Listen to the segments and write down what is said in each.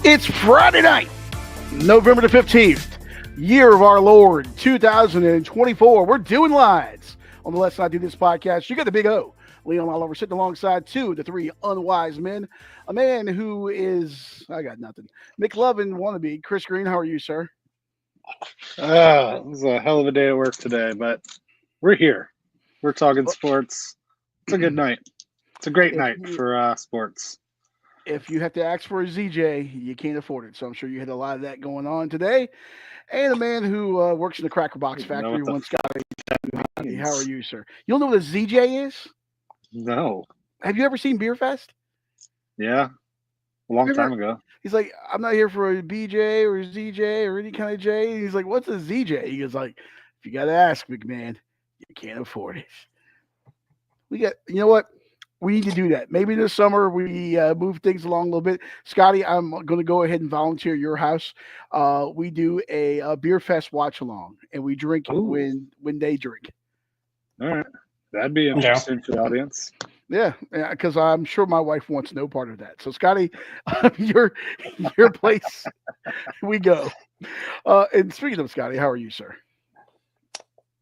It's Friday night, November the 15th, year of our Lord, 2024. We're doing lives on the Let's Not Do This podcast. You got the big O, Leon Oliver, sitting alongside two of the three unwise men. A man who is, I got nothing, McLovin wannabe. Chris Green, how are you, sir? It was a hell of a day at work today, but we're here. We're talking sports. It's a good night. It's a great night for sports. If you have to ask for a ZJ, you can't afford it. So I'm sure you had a lot of that going on today. And a man who works in the Cracker Box factory, one Scotty. How are you, sir? You don't know what a ZJ is? No. Have you ever seen Beer Fest? Yeah. A long time ago. He's like, I'm not here for a BJ or a ZJ or any kind of J. And he's like, what's a ZJ? He goes like, if you got to ask, McMahon, you can't afford it. You know what? We need to do that. Maybe this summer we move things along a little bit. Scotty, I'm going to go ahead and volunteer your house. We do a Beer Fest watch along, and we drink when they drink. All right. That'd be interesting for the audience. Yeah, because I'm sure my wife wants no part of that. So, Scotty, your place, we go. And speaking of Scotty, how are you, sir?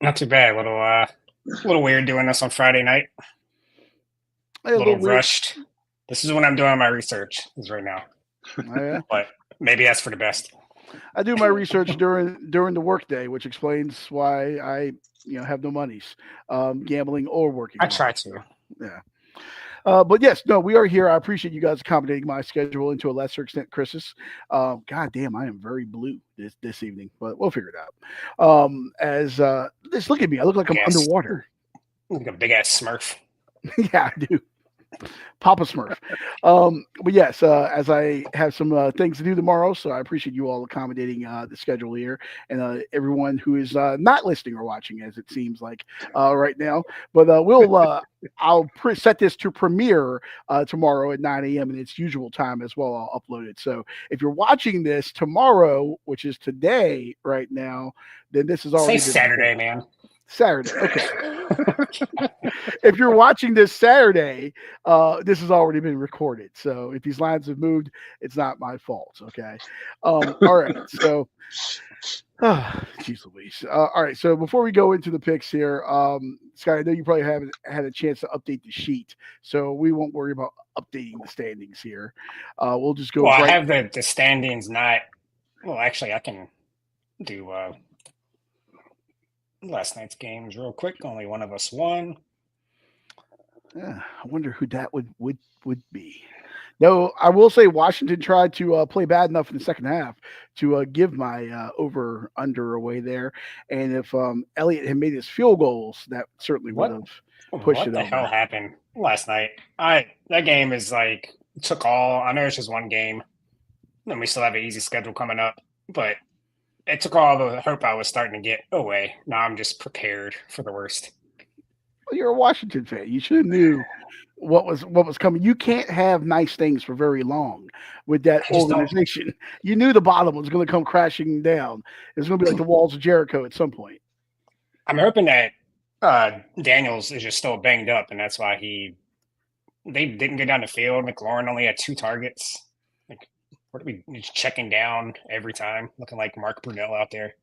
Not too bad. A little weird doing this on Friday night. A little rushed. This is when I'm doing my research. Is right now. Oh, yeah? But maybe that's for the best. I do my research during the workday, which explains why I have no monies, gambling or working. I try to. Yeah. But yes, no, we are here. I appreciate you guys accommodating my schedule into a lesser extent, Chris's. God damn, I am very blue this evening, but we'll figure it out. Just look at me. I look like I'm underwater. Like a big ass Smurf. Yeah, I do. Papa Smurf. But yes, as I have some things to do tomorrow, so I appreciate you all accommodating the schedule here and everyone who is not listening or watching, as it seems like right now. But I'll set this to premiere tomorrow at 9 a.m. in its usual time as well. I'll upload it. So if you're watching this tomorrow, which is today right now, then this is already Saturday, man. Saturday. Okay. If you're watching this Saturday, this has already been recorded. So if these lines have moved, it's not my fault. Okay. All right. So, geez Louise. All right. So before we go into the picks here, Scott, I know you probably haven't had a chance to update the sheet, so we won't worry about updating the standings here. We'll just go. Well, I have the standings not. Well, actually, I can do. Last night's games real quick. Only one of us won. Yeah, I wonder who that would be. No, I will say Washington tried to play bad enough in the second half to give my over-under away there. And if Elliott had made his field goals, that certainly would have pushed it over. What the hell happened last night? That game is like took all. I know it's just one game, and we still have an easy schedule coming up, but it took all the hope I was starting to get away. Now I'm just prepared for the worst. Well, you're a Washington fan. You should have knew what was coming. You can't have nice things for very long with that organization. You knew the bottom was going to come crashing down. It's going to be like the walls of Jericho at some point. I'm hoping that Daniels is just still banged up, and that's why they didn't get down the field. McLaurin only had 2 targets. What are we just checking down every time, looking like Mark Brunell out there?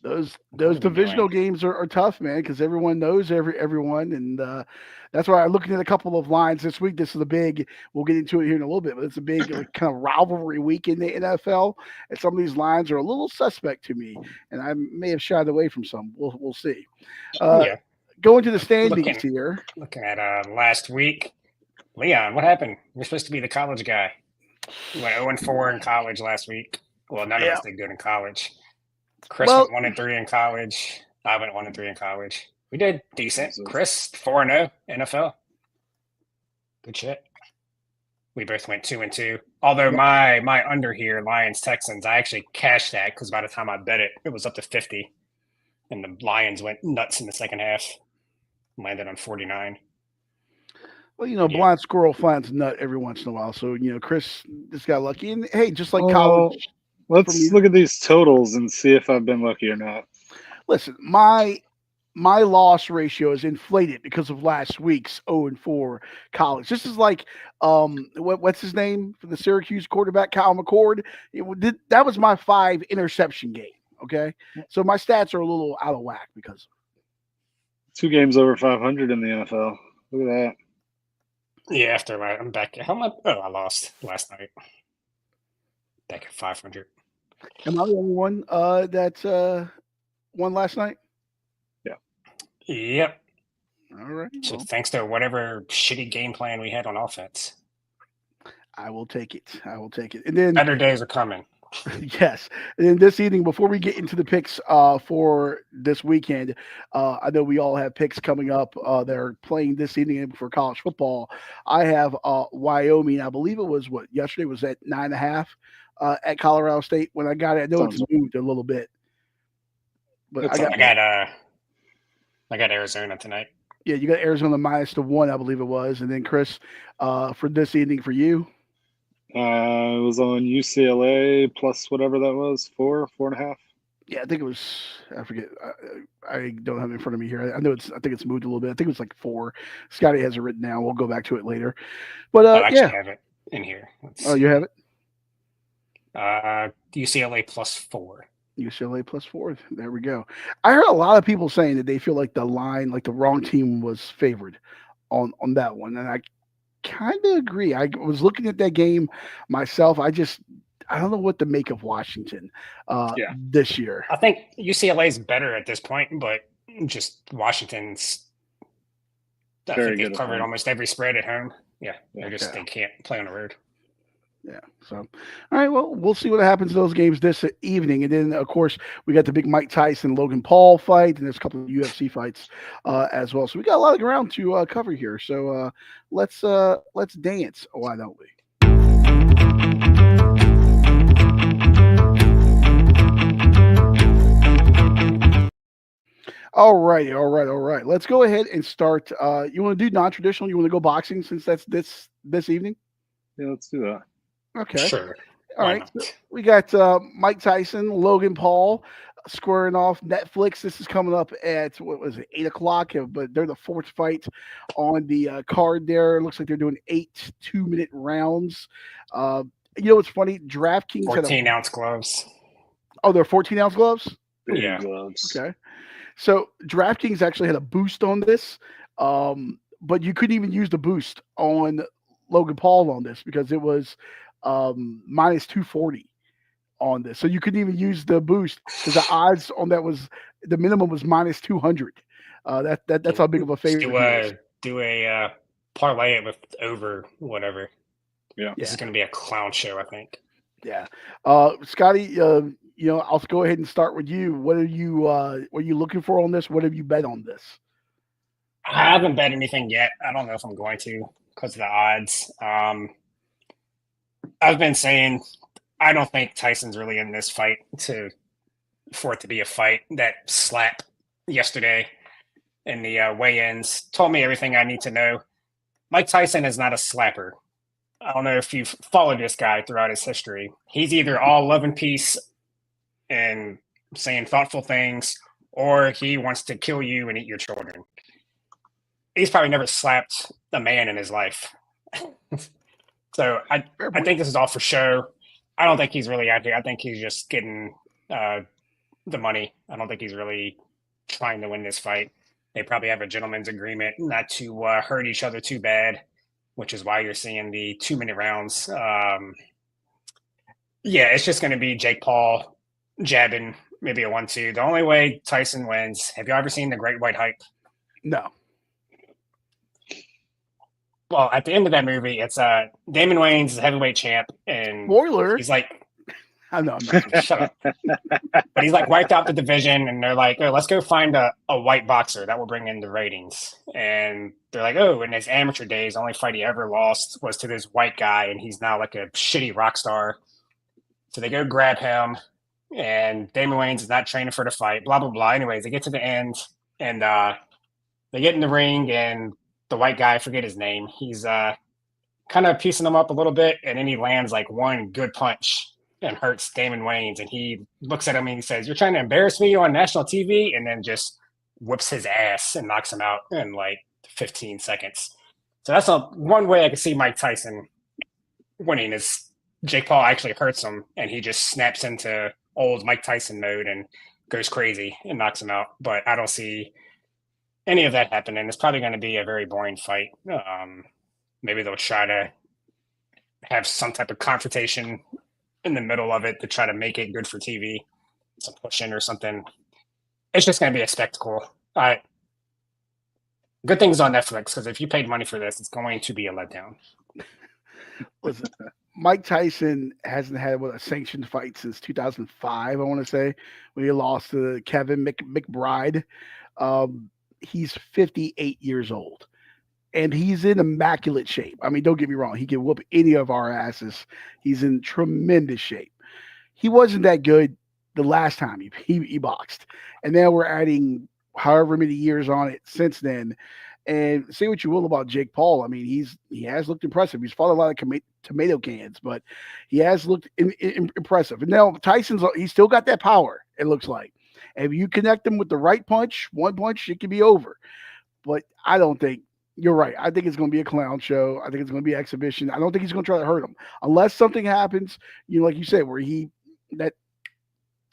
Those divisional games are tough, man, because everyone knows everyone, and that's why I'm looking at a couple of lines this week. This is a big. We'll get into it here in a little bit, but it's a big kind of rivalry week in the NFL, and some of these lines are a little suspect to me, and I may have shied away from some. We'll see. Going to the standings here. Looking at last week, Leon, what happened? You're supposed to be the college guy. We went 0-4 in college last week. Well, none of us did good in college. Chris went 1-3 in college. I went 1-3 in college. We did decent. Chris 4-0 NFL. Good shit. We both went 2-2. Although my under here, Lions Texans, I actually cashed that because by the time I bet it, it was up to 50, and the Lions went nuts in the second half. Landed on 49. Well, blind squirrel finds a nut every once in a while. So, Chris just got lucky. And, hey, just like college. Let's look at these totals and see if I've been lucky or not. Listen, my my loss ratio is inflated because of last week's 0-4 college. This is like what's his name for the Syracuse quarterback, Kyle McCord. That was my 5 interception game. Okay, so my stats are a little out of whack because 2 games over 500 in the NFL. Look at that. Yeah, after I'm back. How much? Oh, I lost last night. Back at 500. am I the only one that won last night? Yep. All right. So Well, thanks to whatever shitty game plan we had on offense. I will take it. I will take it. And then Better days are coming. yes. And then this evening, before we get into the picks for this weekend, I know we all have picks coming up. They're playing this evening for college football. I have Wyoming. I believe it was yesterday was at 9.5 at Colorado State when I got it. I know it's moved a little bit, but I got Arizona tonight. Yeah, you got Arizona -1, I believe it was, and then Chris, for this evening for you. It was on UCLA plus whatever that was, 4.5. Yeah, I think it was. I forget. I don't have it in front of me here. I know it's. I think it's moved a little bit. I think it was like 4. Scotty has it written down. We'll go back to it later. But I actually have it in here. Oh, you have it. UCLA +4. UCLA +4. There we go. I heard a lot of people saying that they feel like the line, like the wrong team was favored on that one, and I kind of agree. I was looking at that game myself. I don't know what to make of Washington this year. I think UCLA is better at this point, but just Washington's. I think they've covered almost every spread at home. Yeah, they can't play on the road. Yeah. So, all right. Well, we'll see what happens in those games this evening, and then of course we got the big Mike Tyson Logan Paul fight, and there's a couple of UFC fights as well. So we got a lot of ground to cover here. So let's dance. Why don't we? All right. Let's go ahead and start. You want to do non-traditional? You want to go boxing since that's this evening? Yeah, let's do that. Okay. Sure. All right. So we got Mike Tyson, Logan Paul squaring off Netflix. This is coming up at, 8:00, but they're the 4th fight on the card there. It looks like they're doing 8 2-minute rounds. You know what's funny? DraftKings 14-ounce gloves. Oh, they're 14-ounce gloves? Yeah. Gloves. Okay. So DraftKings actually had a boost on this, but you couldn't even use the boost on Logan Paul on this because it was -240 on this. So you couldn't even use the boost because the odds on that was the minimum was -200. That's how big of a favorite. Do a parlay it with over whatever. Yeah. This is going to be a clown show, I think. Yeah. Scotty, I'll go ahead and start with you. What are you looking for on this? What have you bet on this? I haven't bet anything yet. I don't know if I'm going to because of the odds. I've been saying I don't think Tyson's really in this fight for it to be a fight. That slap yesterday in the weigh-ins told me everything I need to know. Mike Tyson is not a slapper. I don't know if you've followed this guy throughout his history. He's either all love and peace and saying thoughtful things, or he wants to kill you and eat your children. He's probably never slapped a man in his life. So I think this is all for show. I don't think he's really out here. I think he's just getting the money. I don't think he's really trying to win this fight. They probably have a gentleman's agreement not to hurt each other too bad, which is why you're seeing the 2-minute rounds. It's just going to be Jake Paul jabbing, maybe a 1-2. The only way Tyson wins. Have you ever seen The Great White Hype? No. Well, at the end of that movie, it's Damon Wayans, the heavyweight champ, and spoiler. He's like, I know. Shut up. But he's like wiped out the division, and they're like, oh, let's go find a white boxer that will bring in the ratings. And they're like, oh, in his amateur days, the only fight he ever lost was to this white guy, and he's now like a shitty rock star. So they go grab him, and Damon Wayans is not training for the fight, blah, blah, blah. Anyways, they get to the end, and they get in the ring, and the white guy, I forget his name, he's kind of piecing him up a little bit, and then he lands like one good punch and hurts Damon Wayans, and he looks at him and he says, "You're trying to embarrass me on national TV," and then just whips his ass and knocks him out in like 15 seconds. So that's one way I can see Mike Tyson winning is Jake Paul actually hurts him and he just snaps into old Mike Tyson mode and goes crazy and knocks him out. But I don't see any of that happening. It's probably going to be a very boring fight. Maybe they'll try to have some type of confrontation in the middle of it to try to make it good for TV, some pushing or something. It's just going to be a spectacle. Good things on Netflix, because if you paid money for this, it's going to be a letdown. Listen, Mike Tyson hasn't had a sanctioned fight since 2005, I want to say, when he lost to Kevin McBride. He's 58 years old, and he's in immaculate shape. I mean, don't get me wrong. He can whoop any of our asses. He's in tremendous shape. He wasn't that good the last time he boxed, and now we're adding however many years on it since then. And say what you will about Jake Paul. I mean, he has looked impressive. He's fought a lot of tomato cans, but he has looked impressive. And now he's still got that power, it looks like. And if you connect him with the right punch, one punch, it can be over. But I don't think you're right. I think it's going to be a clown show. I think it's going to be an exhibition. I don't think he's going to try to hurt him unless something happens, like you said, where that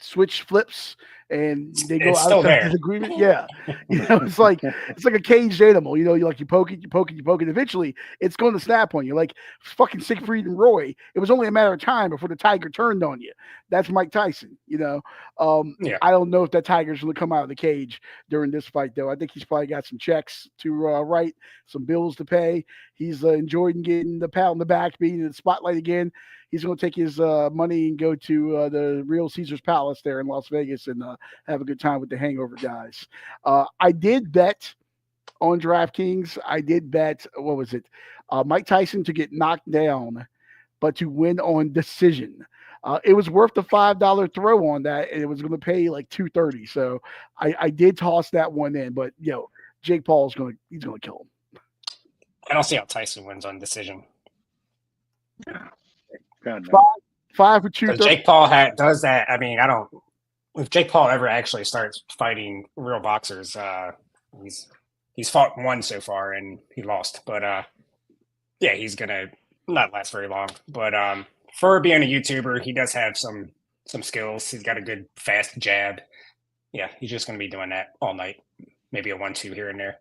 switch flips and they go out of disagreement. Yeah. It's like a caged animal. You poke it. Eventually it's going to snap on you. Like fucking Siegfried and Roy. It was only a matter of time before the tiger turned on you. That's Mike Tyson, Yeah. I don't know if that tiger's going to come out of the cage during this fight, though. I think he's probably got some checks to write, some bills to pay. He's enjoying getting the pat on the back, being in the spotlight again. He's going to take his money and go to the real Caesar's Palace there in Las Vegas and have a good time with the Hangover guys. I did bet on DraftKings. I did bet, what was it? Mike Tyson to get knocked down, but to win on decision. It was worth the $5 throw on that, and it was going to pay like $230. So I did toss that one in, but Jake Paul's he's going to kill him. I don't see how Tyson wins on decision. God, no. Five for $230. Jake Paul does that. I mean, if Jake Paul ever actually starts fighting real boxers, he's fought one so far and he lost. But he's gonna not last very long. But for being a YouTuber, he does have some skills. He's got a good fast jab. Yeah, he's just gonna be doing that all night. Maybe a 1-2 here and there.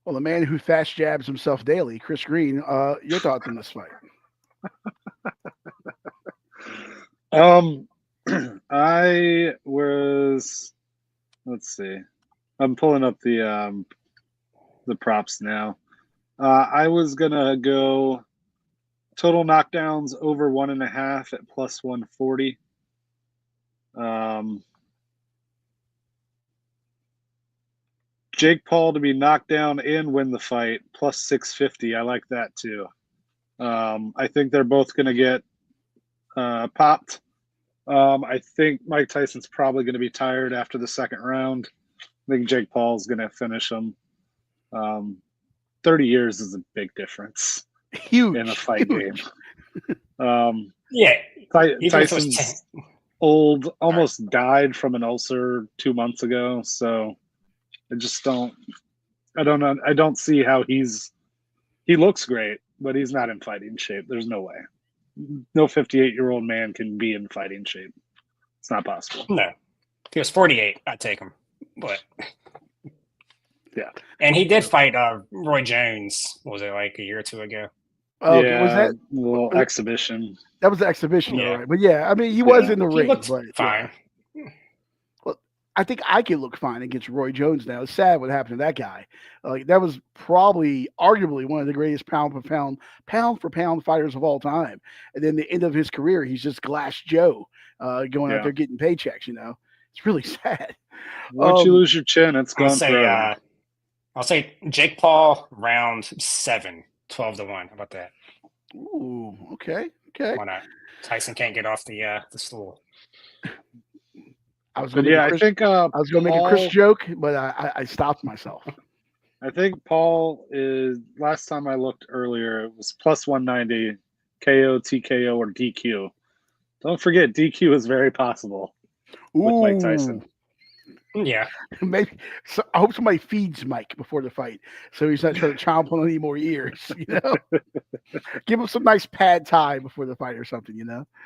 Well, the man who fast jabs himself daily, Chris Green. Your thoughts on this fight? Let's see. I'm pulling up the props now. I was gonna go total knockdowns over 1.5 at plus 140. Jake Paul to be knocked down and win the fight plus 650. I like that too. I think they're both gonna get popped. I think Mike Tyson's probably going to be tired after the second round. I think Jake Paul's going to finish him. 30 years is a big difference. Huge. In a fight game. Tyson's old, almost died from an ulcer 2 months ago. So I don't see how he looks great, but he's not in fighting shape. There's no way. No 58-year-old man can be in fighting shape. It's not possible. No. If he was 48, I'd take him. But yeah. And he did fight Roy Jones, was it like a year or two ago? Oh, yeah, was that a little exhibition? That was the exhibition, though, right? But I mean, he was in the ring. Looked but, fine. Well, I think I could look fine against Roy Jones now. It's sad what happened to that guy. That was arguably one of the greatest pound for pound fighters of all time. And then the end of his career, he's just Glass Joe going out there getting paychecks. It's really sad. Once you lose your chin, it's gone forever. I'll say Jake Paul round 7, 12-1. How about that? Ooh, okay. Why not? Tyson can't get off the stool. I was going to make a Chris joke, but I stopped myself. I think Paul is, last time I looked earlier, it was plus 190 KO, TKO, or DQ. Don't forget, DQ is very possible with Mike Tyson. Yeah. Maybe so. I hope somebody feeds Mike before the fight, so he's not trying to chomp on any more ears. Give him some nice pad thai before the fight or something.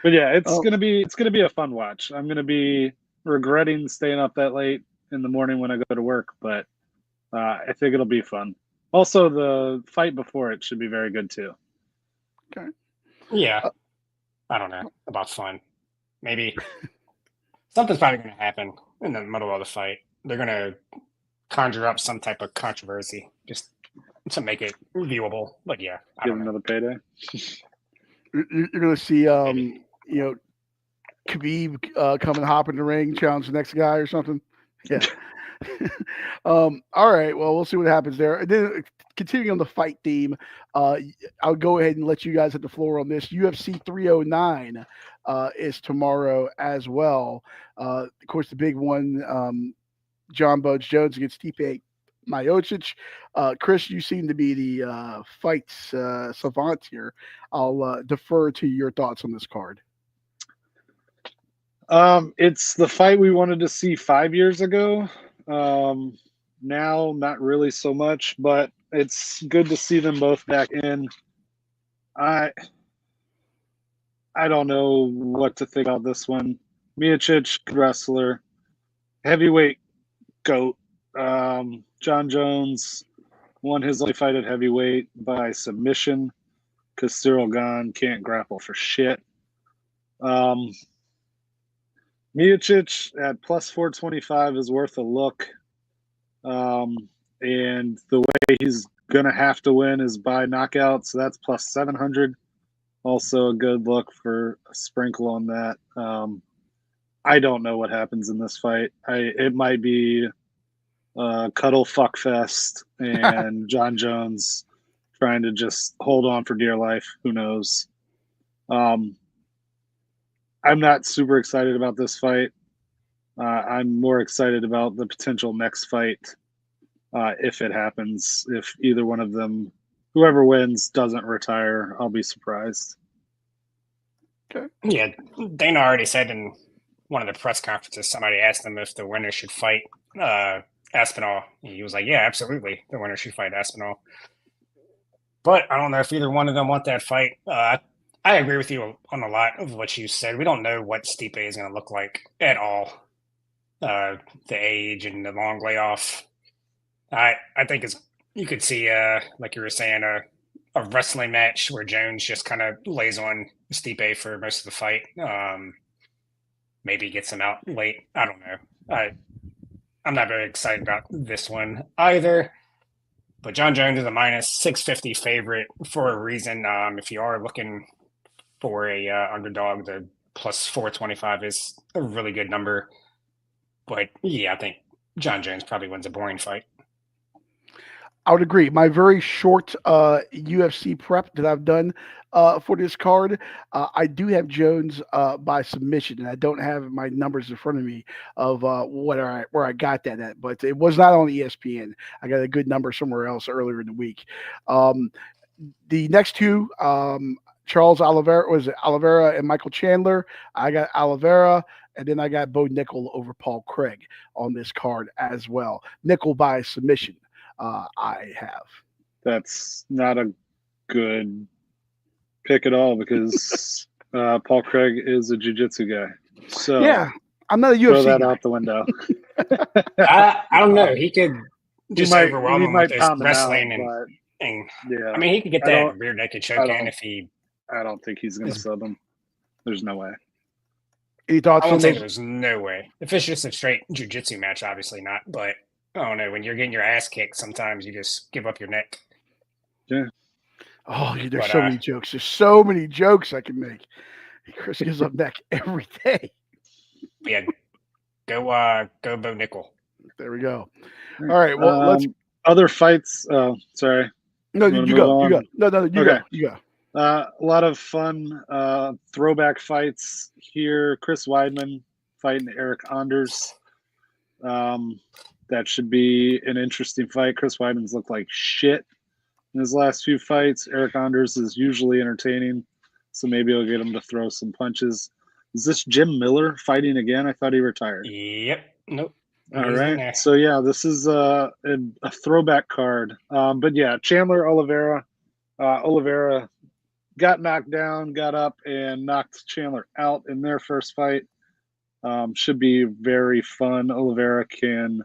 But yeah, it's Oh. gonna be a fun watch. I'm gonna be regretting staying up that late in the morning when I go to work, but I think it'll be fun. Also, the fight before it should be very good too. Okay. Yeah. I don't know about fun. Maybe something's probably going to happen in the middle of the fight. They're going to conjure up some type of controversy just to make it viewable. But yeah, I Give don't know. another payday. You're going to see, Maybe. Khabib come and hop in the ring, challenge the next guy or something. Yeah. All right. Well, we'll see what happens there. And then continuing on the fight theme, I'll go ahead and let you guys hit the floor on this. UFC 309 is tomorrow as well. Of course, the big one, John Budge Jones against Stipe Miocic. Chris, you seem to be the fights savant here. I'll defer to your thoughts on this card. It's the fight we wanted to see 5 years ago. Now, not really so much, but it's good to see them both back in. I don't know what to think about this one. Miocic, good wrestler, heavyweight goat. John Jones won his only fight at heavyweight by submission because Cyril Gane can't grapple for shit. Miocic at plus 425 is worth a look. And the way he's going to have to win is by knockout, so that's plus 700. Also a good look for a sprinkle on that. I don't know what happens in this fight. It might be a cuddle fuck fest and John Jones trying to just hold on for dear life. Who knows? I'm not super excited about this fight. I'm more excited about the potential next fight if it happens. If either one of them, whoever wins, doesn't retire, I'll be surprised. Okay. Yeah, Dana already said in one of the press conferences, somebody asked him if the winner should fight Aspinall. He was like, yeah, absolutely. The winner should fight Aspinall. But I don't know if either one of them want that fight. I agree with you on a lot of what you said. We don't know what Stipe is going to look like at all. The age and the long layoff. I think you could see, like you were saying, a wrestling match where Jones just kind of lays on Stipe for most of the fight. Maybe gets him out late. I don't know. I'm not very excited about this one either. But John Jones is a minus 650 favorite for a reason. If you are looking for a underdog, the plus 425 is a really good number. But yeah, I think John Jones probably wins a boring fight. I would agree. My very short UFC prep that I've done for this card, I do have Jones by submission, and I don't have my numbers in front of me of where I got that at, but it was not on ESPN. I got a good number somewhere else earlier in the week. The next two, Charles Oliveira and Michael Chandler. I got Oliveira, and then I got Bo Nickel over Paul Craig on this card as well. Nickel by submission. I have. That's not a good pick at all because Paul Craig is a jiu-jitsu guy. So yeah, I'm not a UFC throw that guy. out the window. I don't know. He could just overwhelm him with his pound him wrestling out, and yeah, I mean, he could get that rear naked choke in if he. I don't think he's going to sub him. There's no way. Any thoughts I on won't say this? there's no way. If it's just a straight jiu-jitsu match, obviously not. But I don't know. When you're getting your ass kicked, sometimes you just give up your neck. Yeah. Oh, there's so many jokes. There's so many jokes I can make. Chris gives up neck every day. Yeah, go Bo Nickel. There we go. All right. Well, let's other fights. Sorry. No, you go. You go. No, you okay. go. You go. A lot of fun throwback fights here. Chris Weidman fighting Eric Anders. That should be an interesting fight. Chris Weidman's looked like shit in his last few fights. Eric Anders is usually entertaining, so maybe I'll get him to throw some punches. Is this Jim Miller fighting again? I thought he retired. Yep. Nope. All He's in right. there. So yeah, this is a throwback card. But yeah, Chandler Oliveira. Oliveira got knocked down, got up, and knocked Chandler out in their first fight. Should be very fun. Oliveira can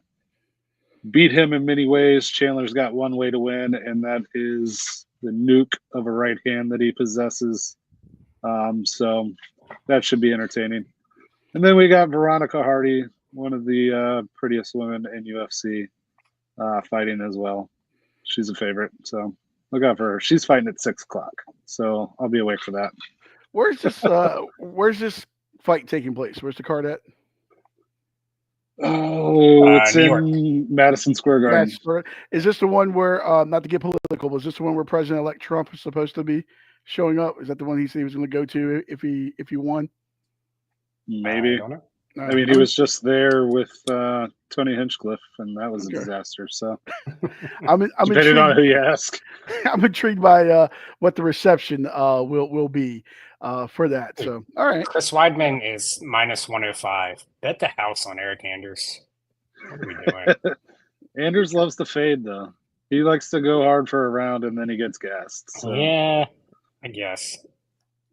beat him in many ways. Chandler's got one way to win, and that is the nuke of a right hand that he possesses. So that should be entertaining. And then we got Veronica Hardy, one of the prettiest women in UFC, fighting as well. She's a favorite, so look out for her. She's fighting at 6:00, so I'll be awake for that. Where's this fight taking place? Where's the card at? Oh, it's New York. in Madison Square Garden. Is this the one where, not to get political, but is this the one where President-elect Trump is supposed to be showing up? Is that the one he said he was going to go to if he won? Maybe. I don't know. I mean, he was just there with Tony Hinchcliffe, and that was a disaster. So, I'm depending on who you ask, I'm intrigued by what the reception will be for that. So, all right. Chris Weidman is -105. Bet the house on Eric Anders. What are we doing? Anders loves to fade, though. He likes to go hard for a round, and then he gets gassed. So. Yeah, I guess.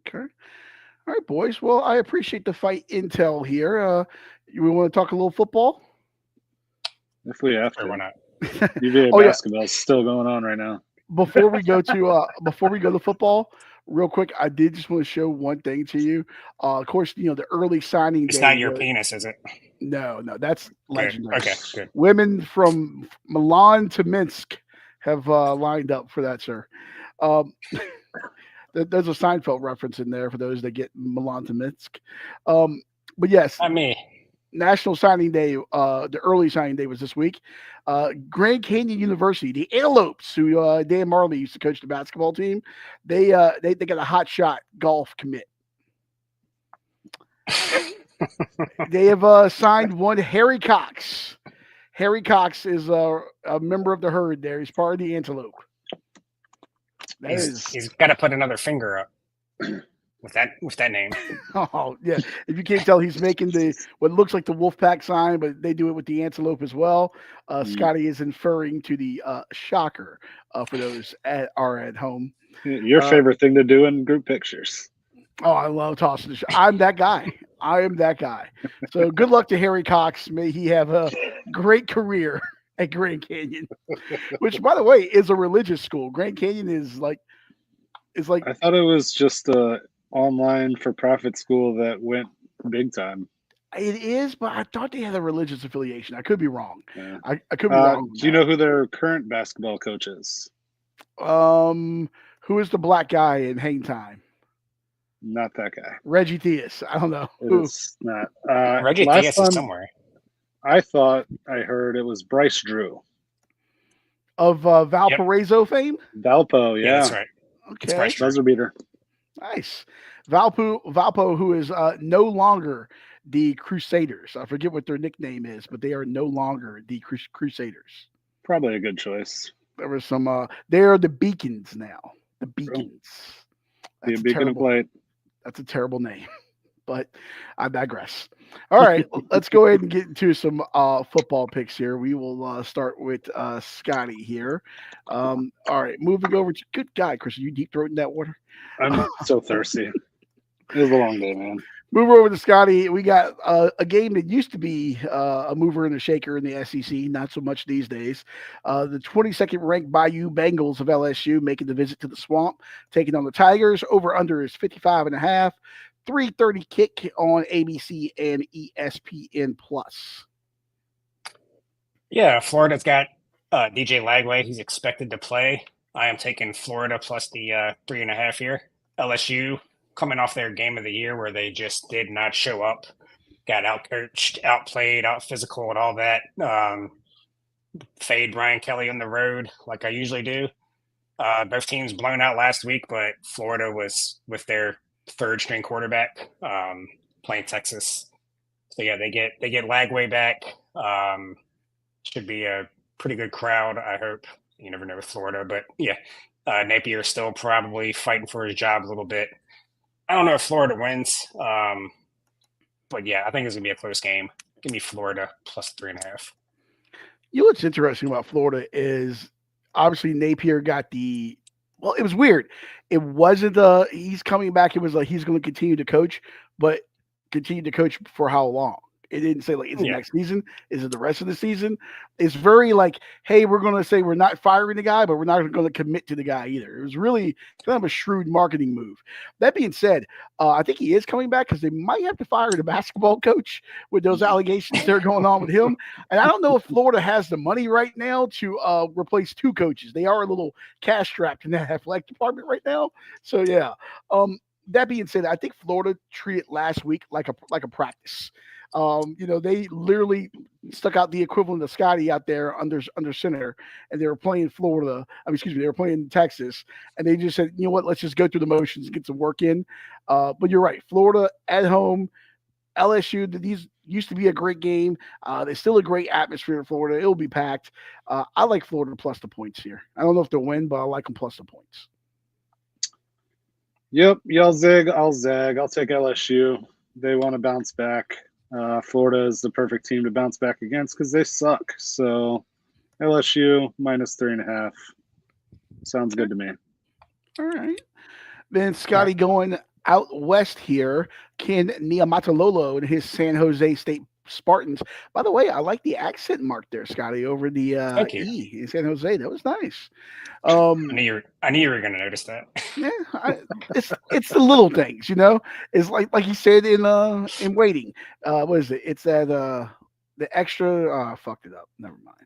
Okay. All right, boys. Well, I appreciate the fight intel here. We want to talk a little football? If we have Or why to. not? UVA basketball is still going on right now. Before we go to football, real quick, I did just want to show one thing to you. Of course, the early signing It's day. not your penis, is it? No, that's legendary. Okay, good. Women from Milan to Minsk have lined up for that, sir. There's a Seinfeld reference in there for those that get Milan to Minsk. But yes, Not me. National Signing Day, the early signing day was this week. Grand Canyon University, the Antelopes, who Dan Marley used to coach the basketball team, they got a hot shot golf commit. They have signed one Harry Cox. Harry Cox is a member of the herd there. He's part of the Antelope. He's got to put another finger up with that name. Oh yeah! If you can't tell, he's making what looks like the Wolfpack sign, but they do it with the Antelope as well. Scotty is inferring to the shocker for those are at home. Your favorite thing to do in group pictures. Oh, I love tossing the I'm that guy. I am that guy. So good luck to Harry Cox. May he have a great career at Grand Canyon, which, by the way, is a religious school. Grand Canyon is like. I thought it was just a online for-profit school that went big time. It is, but I thought they had a religious affiliation. I could be wrong. Yeah. I could be wrong. Do you know who their current basketball coach is? Who is the black guy in Hang Time? Not that guy. Reggie Theus. I don't know. It's not. Reggie Theus is somewhere. I thought I heard it was Bryce Drew. Of Valparaiso fame? Valpo, yeah. That's right. Okay. Buzzer beater. Nice. Valpo, who is no longer the Crusaders. I forget what their nickname is, but they are no longer the Crusaders. Probably a good choice. There was some. They are the Beacons now. The Beacons. Be a beacon of light. That's a terrible name, but I digress. All right, let's go ahead and get into some football picks here. We will start with Scotty here. All right, moving over to good guy, Chris. Are you deep throating that water? I'm so thirsty. It was a long day, man. Move over to Scotty. We got a game that used to be a mover and a shaker in the SEC, not so much these days. The 22nd ranked Bayou Bengals of LSU making the visit to the Swamp, taking on the Tigers. Over under is 55.5. 3:30 kick on ABC and ESPN Plus. Yeah, Florida's got DJ Lagway. He's expected to play. I am taking Florida plus the 3.5 here. LSU coming off their game of the year where they just did not show up, got outcoached, outplayed, out physical, and all that. Fade Brian Kelly on the road like I usually do. Both teams blown out last week, but Florida was with their third string quarterback playing Texas. So yeah, they get Lagway back. Should be a pretty good crowd, I hope. You never know with Florida, but yeah, Napier is still probably fighting for his job a little bit. I don't know if Florida wins, but yeah, I think it's gonna be a close game. Give me Florida plus 3.5. You know what's interesting about Florida is obviously Napier got the. Well, it was weird. It wasn't he's coming back. It was like he's going to continue to coach, but continue to coach for how long? It didn't say like, is it next season? Is it the rest of the season? It's very like, hey, we're going to say we're not firing the guy, but we're not going to commit to the guy either. It was really kind of a shrewd marketing move. That being said, I think he is coming back because they might have to fire the basketball coach with those allegations that are going on with him. And I don't know if Florida has the money right now to replace two coaches. They are a little cash strapped in that athletic department right now. So yeah. That being said, I think Florida treated last week like a practice. They literally stuck out the equivalent of Scotty out there under center, and they were playing Florida. They were playing Texas, and they just said, you know what, let's just go through the motions, get some work in. But you're right, Florida at home, LSU. These used to be a great game. There's still a great atmosphere in Florida. It'll be packed. I like Florida plus the points here. I don't know if they'll win, but I like them plus the points. Yep, y'all zig, I'll zag. I'll take LSU. They want to bounce back. Florida is the perfect team to bounce back against because they suck. So LSU minus 3.5 sounds good to me. All right. Then Scotty going out west here. Ken Niumatalolo and his San Jose State Spartans. By the way, I like the accent mark there, Scotty, over the E in San Jose. That was nice. I knew you were going to notice that. Yeah, it's the little things, It's like you said in Waiting. What is it? It's that the extra. Fucked it up. Never mind.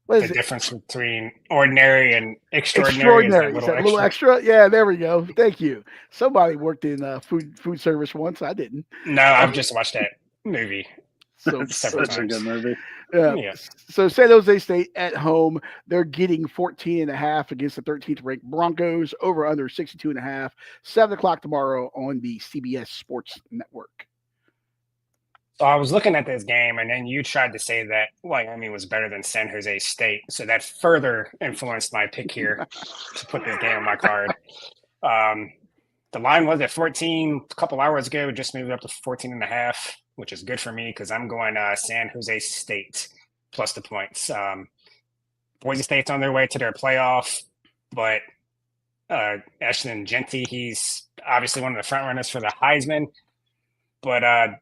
What is the difference between ordinary and extraordinary? Extraordinary. Is that little extra? Yeah, there we go. Thank you. Somebody worked in food service once. I didn't. No, I've just watched that movie. So such a good movie. Yeah. So San Jose State at home, they're getting 14.5 against the 13th ranked Broncos, over under 62.5, 7:00 tomorrow on the CBS Sports Network. So I was looking at this game, and then you tried to say that Miami was better than San Jose State. So that further influenced my pick here to put this game on my card. The line was at 14 a couple hours ago, just moved up to 14.5, which is good for me because I'm going San Jose State plus the points. Boise State's on their way to their playoff, but Ashton Genty, he's obviously one of the front runners for the Heisman, but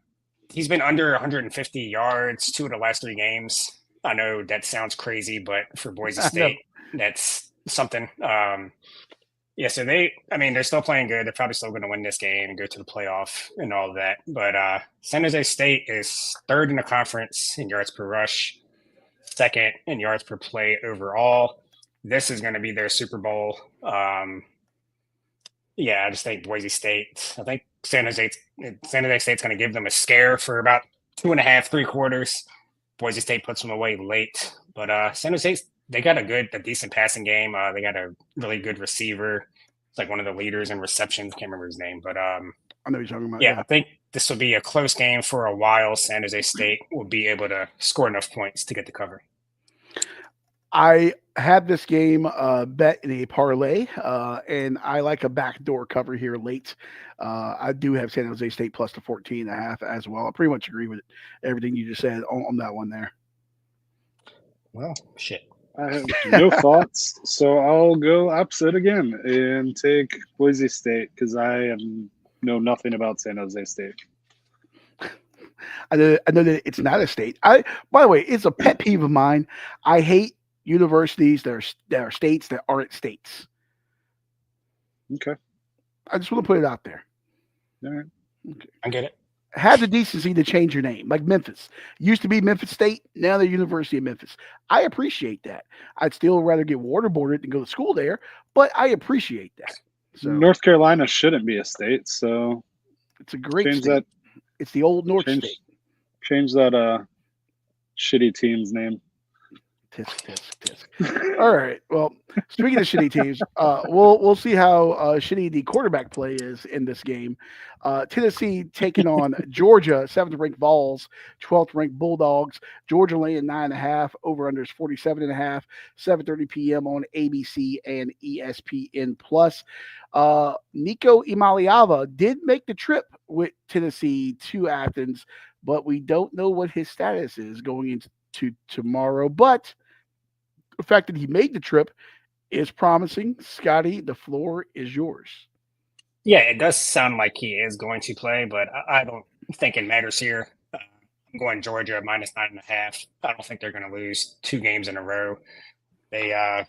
he's been under 150 yards 2 of the last 3 games. I know that sounds crazy, but for Boise State, that's something. So they're still playing good. They're probably still going to win this game and go to the playoff and all of that. But San Jose State is 3rd in the conference in yards per rush, 2nd in yards per play overall. This is going to be their Super Bowl. I just think Boise State. I think San Jose State's going to give them a scare for about 2.5, 3 quarters. Boise State puts them away late, but San Jose, they got a decent passing game. They got a really good receiver. It's like one of the leaders in receptions. Can't remember his name, but I know what you're talking about. Yeah, I think this will be a close game for a while. San Jose State will be able to score enough points to get the cover. I had this game bet in a parlay, and I like a backdoor cover here late. I do have San Jose State plus the 14.5 as well. I pretty much agree with everything you just said on that one there. Well, shit. I have no thoughts, so I'll go opposite again and take Boise State because I know nothing about San Jose State. I know that it's not a state. By the way, it's a pet peeve of mine. I hate universities that are states that aren't states. Okay. I just want to put it out there. All right. Okay. I get it. Have the decency to change your name, like Memphis. Used to be Memphis State, now they're University of Memphis. I appreciate that. I'd still rather get waterboarded than go to school there, but I appreciate that. So North Carolina shouldn't be a state, so it's a great state. It's the old North State. Change that shitty team's name. Tisk. All right. Well, speaking of shitty teams, we'll see how shitty the quarterback play is in this game. Tennessee taking on Georgia, 7th ranked Vols, 12th ranked Bulldogs. Georgia laying 9.5, over unders 47.5, 7:30 p.m. on ABC and ESPN Plus. Nico Imaliava did make the trip with Tennessee to Athens but we don't know what his status is going into tomorrow. But the fact that he made the trip is promising. Scotty, the floor is yours. Yeah, it does sound like he is going to play, but I don't think it matters here. I'm going Georgia minus 9.5. I don't think they're going to lose 2 games in a row. They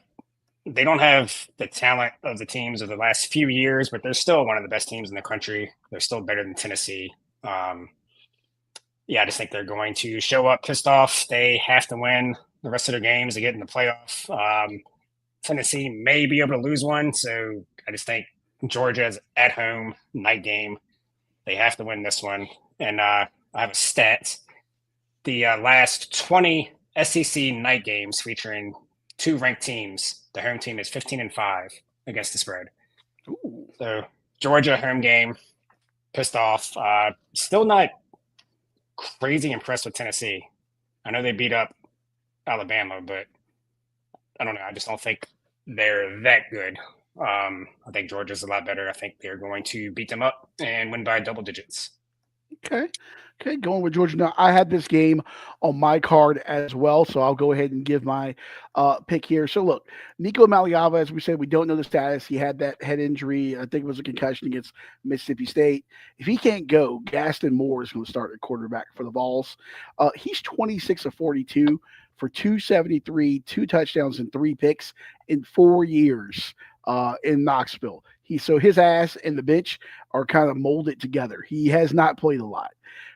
don't have the talent of the teams of the last few years, but they're still one of the best teams in the country. They're still better than Tennessee. Yeah, I just think they're going to show up pissed off. They have to win the rest of their games to get in the playoff. Tennessee may be able to lose one, so I just think Georgia's at home night game. They have to win this one. And I have a stat. The last 20 SEC night games featuring 2 ranked teams, the home team is 15-5 against the spread. Ooh. So Georgia home game, pissed off. Still not crazy impressed with Tennessee. I know they beat up Alabama, but I don't know. I just don't think they're that good. I think Georgia's a lot better. I think they're going to beat them up and win by double digits. Okay. Okay, going with Georgia. Now, I had this game on my card as well, so I'll go ahead and give my pick here. So, look, Nico Maliava, as we said, we don't know the status. He had that head injury. I think it was a concussion against Mississippi State. If he can't go, Gaston Moore is going to start at quarterback for the Vols. He's 26 of 42 for 273, 2 touchdowns, and 3 picks in 4 years in Knoxville. So his ass and the bench are kind of molded together. He has not played a lot.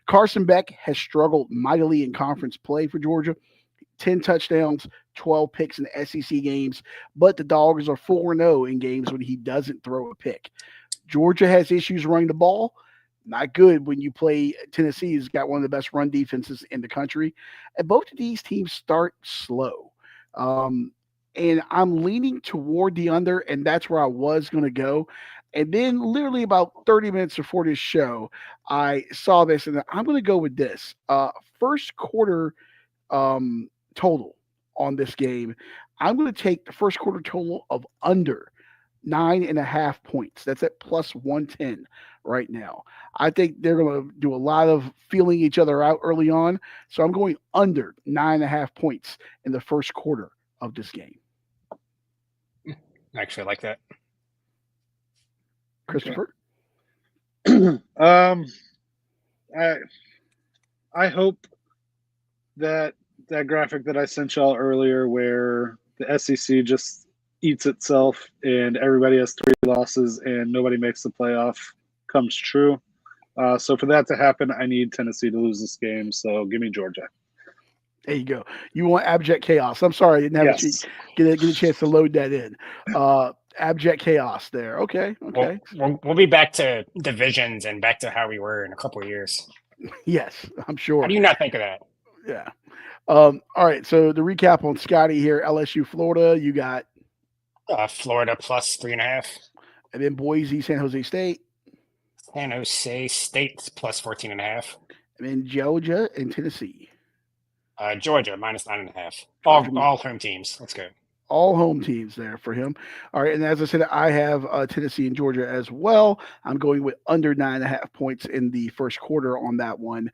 Carson Beck has struggled mightily in conference play for Georgia. 10 touchdowns, 12 picks in SEC games, but the Dogs are 4-0 in games when he doesn't throw a pick. Georgia has issues running the ball. Not good when you play Tennessee, who's got one of the best run defenses in the country. And both of these teams start slow. And I'm leaning toward the under, and that's where I was going to go. And then literally about 30 minutes before this show, I saw this, and I'm going to go with this. First quarter total on this game. I'm going to take the first quarter total of under 9.5 points. That's at plus 110 right now. I think they're going to do a lot of feeling each other out early on. So I'm going under 9.5 points in the first quarter of this game. Actually, I like that. Christopher? I hope that graphic that I sent y'all earlier, where the SEC just eats itself and everybody has 3 losses and nobody makes the playoff, comes true. So for that to happen, I need Tennessee to lose this game. So give me Georgia. There you go. You want abject chaos. I'm sorry I didn't have get a chance to load that in. Abject chaos there. Okay. We'll be back to divisions and back to how we were in a couple of years. Yes, I'm sure. How do you not think of that? Yeah. All right. So the recap on Scotty here: LSU, Florida. You got Florida plus 3.5. And then Boise, San Jose State. San Jose State plus 14.5. And then Georgia and Tennessee. Georgia minus 9.5. All home teams. Let's go. All home teams there for him. All right, and as I said, I have Tennessee and Georgia as well. I'm going with under 9.5 points in the first quarter on that one.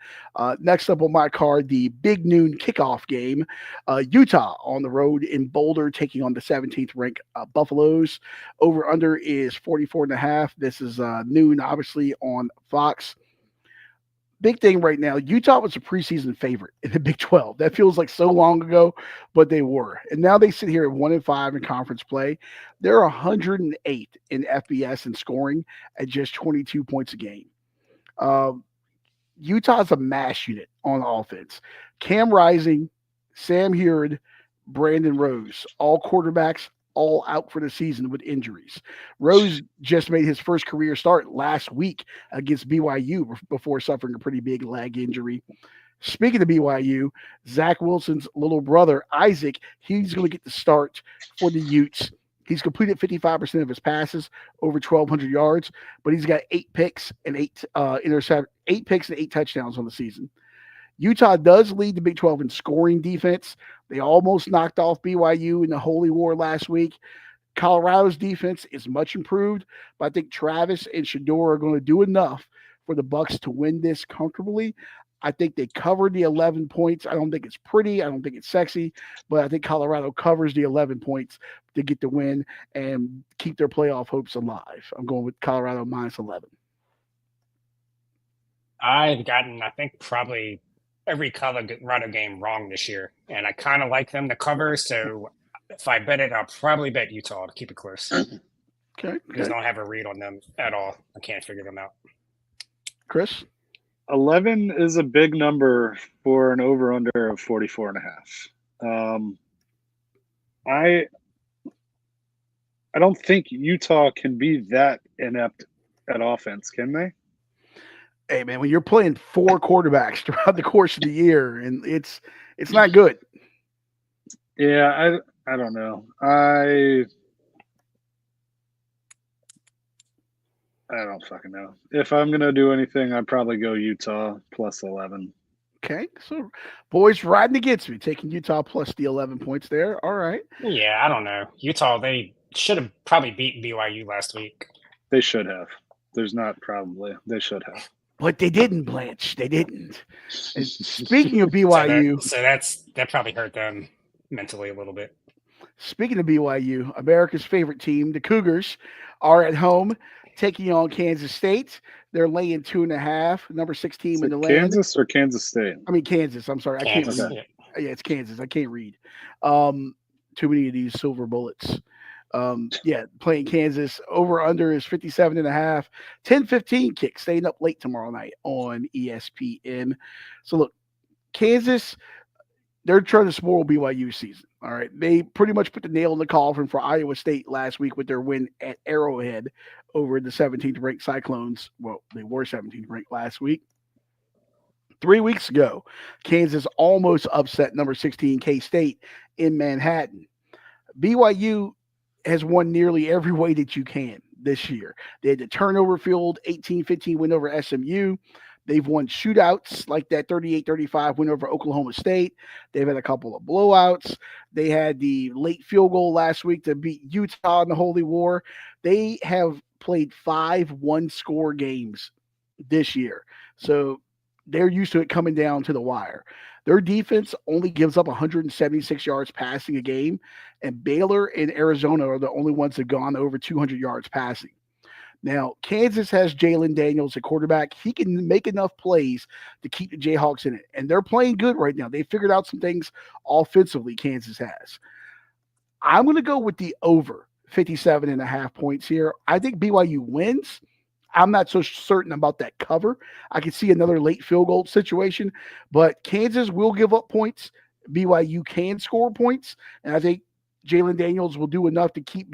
Next up on my card, the big noon kickoff game. Utah on the road in Boulder taking on the 17th ranked Buffaloes. Over under is 44.5. This is noon, obviously, on Fox. Big thing right now, Utah was a preseason favorite in the Big 12. That feels like so long ago, but they were. And now they sit here at 1-5 in conference play. They're 108 in FBS and scoring at just 22 points a game. Utah's a mash unit on offense. Cam Rising, Sam Hurd, Brandon Rose, all quarterbacks, all out for the season with injuries. Rose just made his first career start last week against BYU before suffering a pretty big leg injury. Speaking of BYU, Zach Wilson's little brother, Isaac, he's going to get the start for the Utes. He's completed 55% of his passes, over 1,200 yards, but he's got 8 picks and 8 picks and 8 touchdowns on the season. Utah does lead the Big 12 in scoring defense. They almost knocked off BYU in the Holy War last week. Colorado's defense is much improved, but I think Travis and Shador are going to do enough for the Bucs to win this comfortably. I think they covered the 11 points. I don't think it's pretty. I don't think it's sexy, but I think Colorado covers the 11 points to get the win and keep their playoff hopes alive. I'm going with Colorado minus 11. I've gotten, I think, probably every Colorado game wrong this year, and I kind of like them to cover. So if I bet it, I'll probably bet Utah to keep it close. Okay. Because I don't have a read on them at all. I can't figure them out. Chris? 11 is a big number for an over-under of 44.5. I don't think Utah can be that inept at offense, can they? Hey man, when you're playing 4 quarterbacks throughout the course of the year, and it's not good. Yeah, I don't know. I don't fucking know. If I'm gonna do anything, I'd probably go Utah plus 11. Okay, so boys riding against me, taking Utah plus the 11 points there. All right. Yeah, I don't know. Utah, they should have probably beaten BYU last week. They should have. There's not probably. They should have. But they didn't, Blanche. They didn't. And speaking of BYU, so that probably hurt them mentally a little bit. Speaking of BYU, America's favorite team, the Cougars, are at home taking on Kansas State. They're laying 2.5. Number 6 team in the land. Kansas or Kansas State? I mean Kansas. I'm sorry, Kansas, I can't read. Yeah, it's Kansas. I can't read. Too many of these silver bullets. Playing Kansas. Over under is 57.5. 10:15 kick. Staying up late tomorrow night on ESPN. So look, Kansas, they're trying to spoil BYU season. All right. They pretty much put the nail in the coffin for Iowa State last week with their win at Arrowhead over the 17th ranked Cyclones. Well, they were 17th ranked last week. 3 weeks ago, Kansas almost upset number 16 K-State in Manhattan. BYU has won nearly every way that you can this year. They had the turnover field 18-15 win over SMU. They've won shootouts like that 38-35 win over Oklahoma State. They've had a couple of blowouts. They had the late field goal last week to beat Utah in the Holy War. They have played 5 one-score games this year. So they're used to it coming down to the wire. Their defense only gives up 176 yards passing a game, and Baylor and Arizona are the only ones that have gone over 200 yards passing. Now, Kansas has Jalen Daniels at quarterback. He can make enough plays to keep the Jayhawks in it, and they're playing good right now. They figured out some things offensively, Kansas has. I'm going to go with the over 57.5 points here. I think BYU wins. I'm not so certain about that cover. I could see another late field goal situation, but Kansas will give up points. BYU can score points, and I think Jalen Daniels will do enough to keep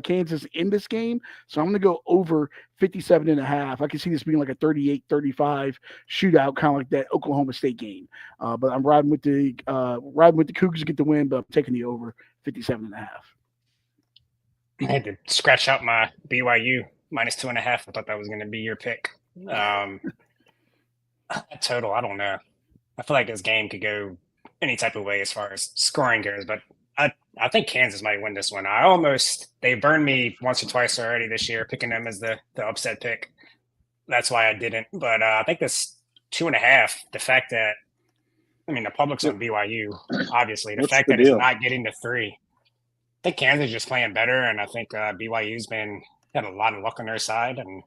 Kansas in this game. So I'm going to go over 57.5. I can see this being like a 38-35 shootout, kind of like that Oklahoma State game. But I'm riding with the Cougars to get the win, but I'm taking the over 57.5. I had to scratch out my BYU minus 2.5. I thought that was going to be your pick. Total, I don't know. I feel like this game could go any type of way as far as scoring goes, but I think Kansas might win this one. They burned me once or twice already this year, picking them as the upset pick. That's why I didn't. But I think this 2.5, the fact that, the public's on BYU, obviously. The fact that it's not getting to 3. I think Kansas is just playing better, and I think BYU's had a lot of luck on their side. And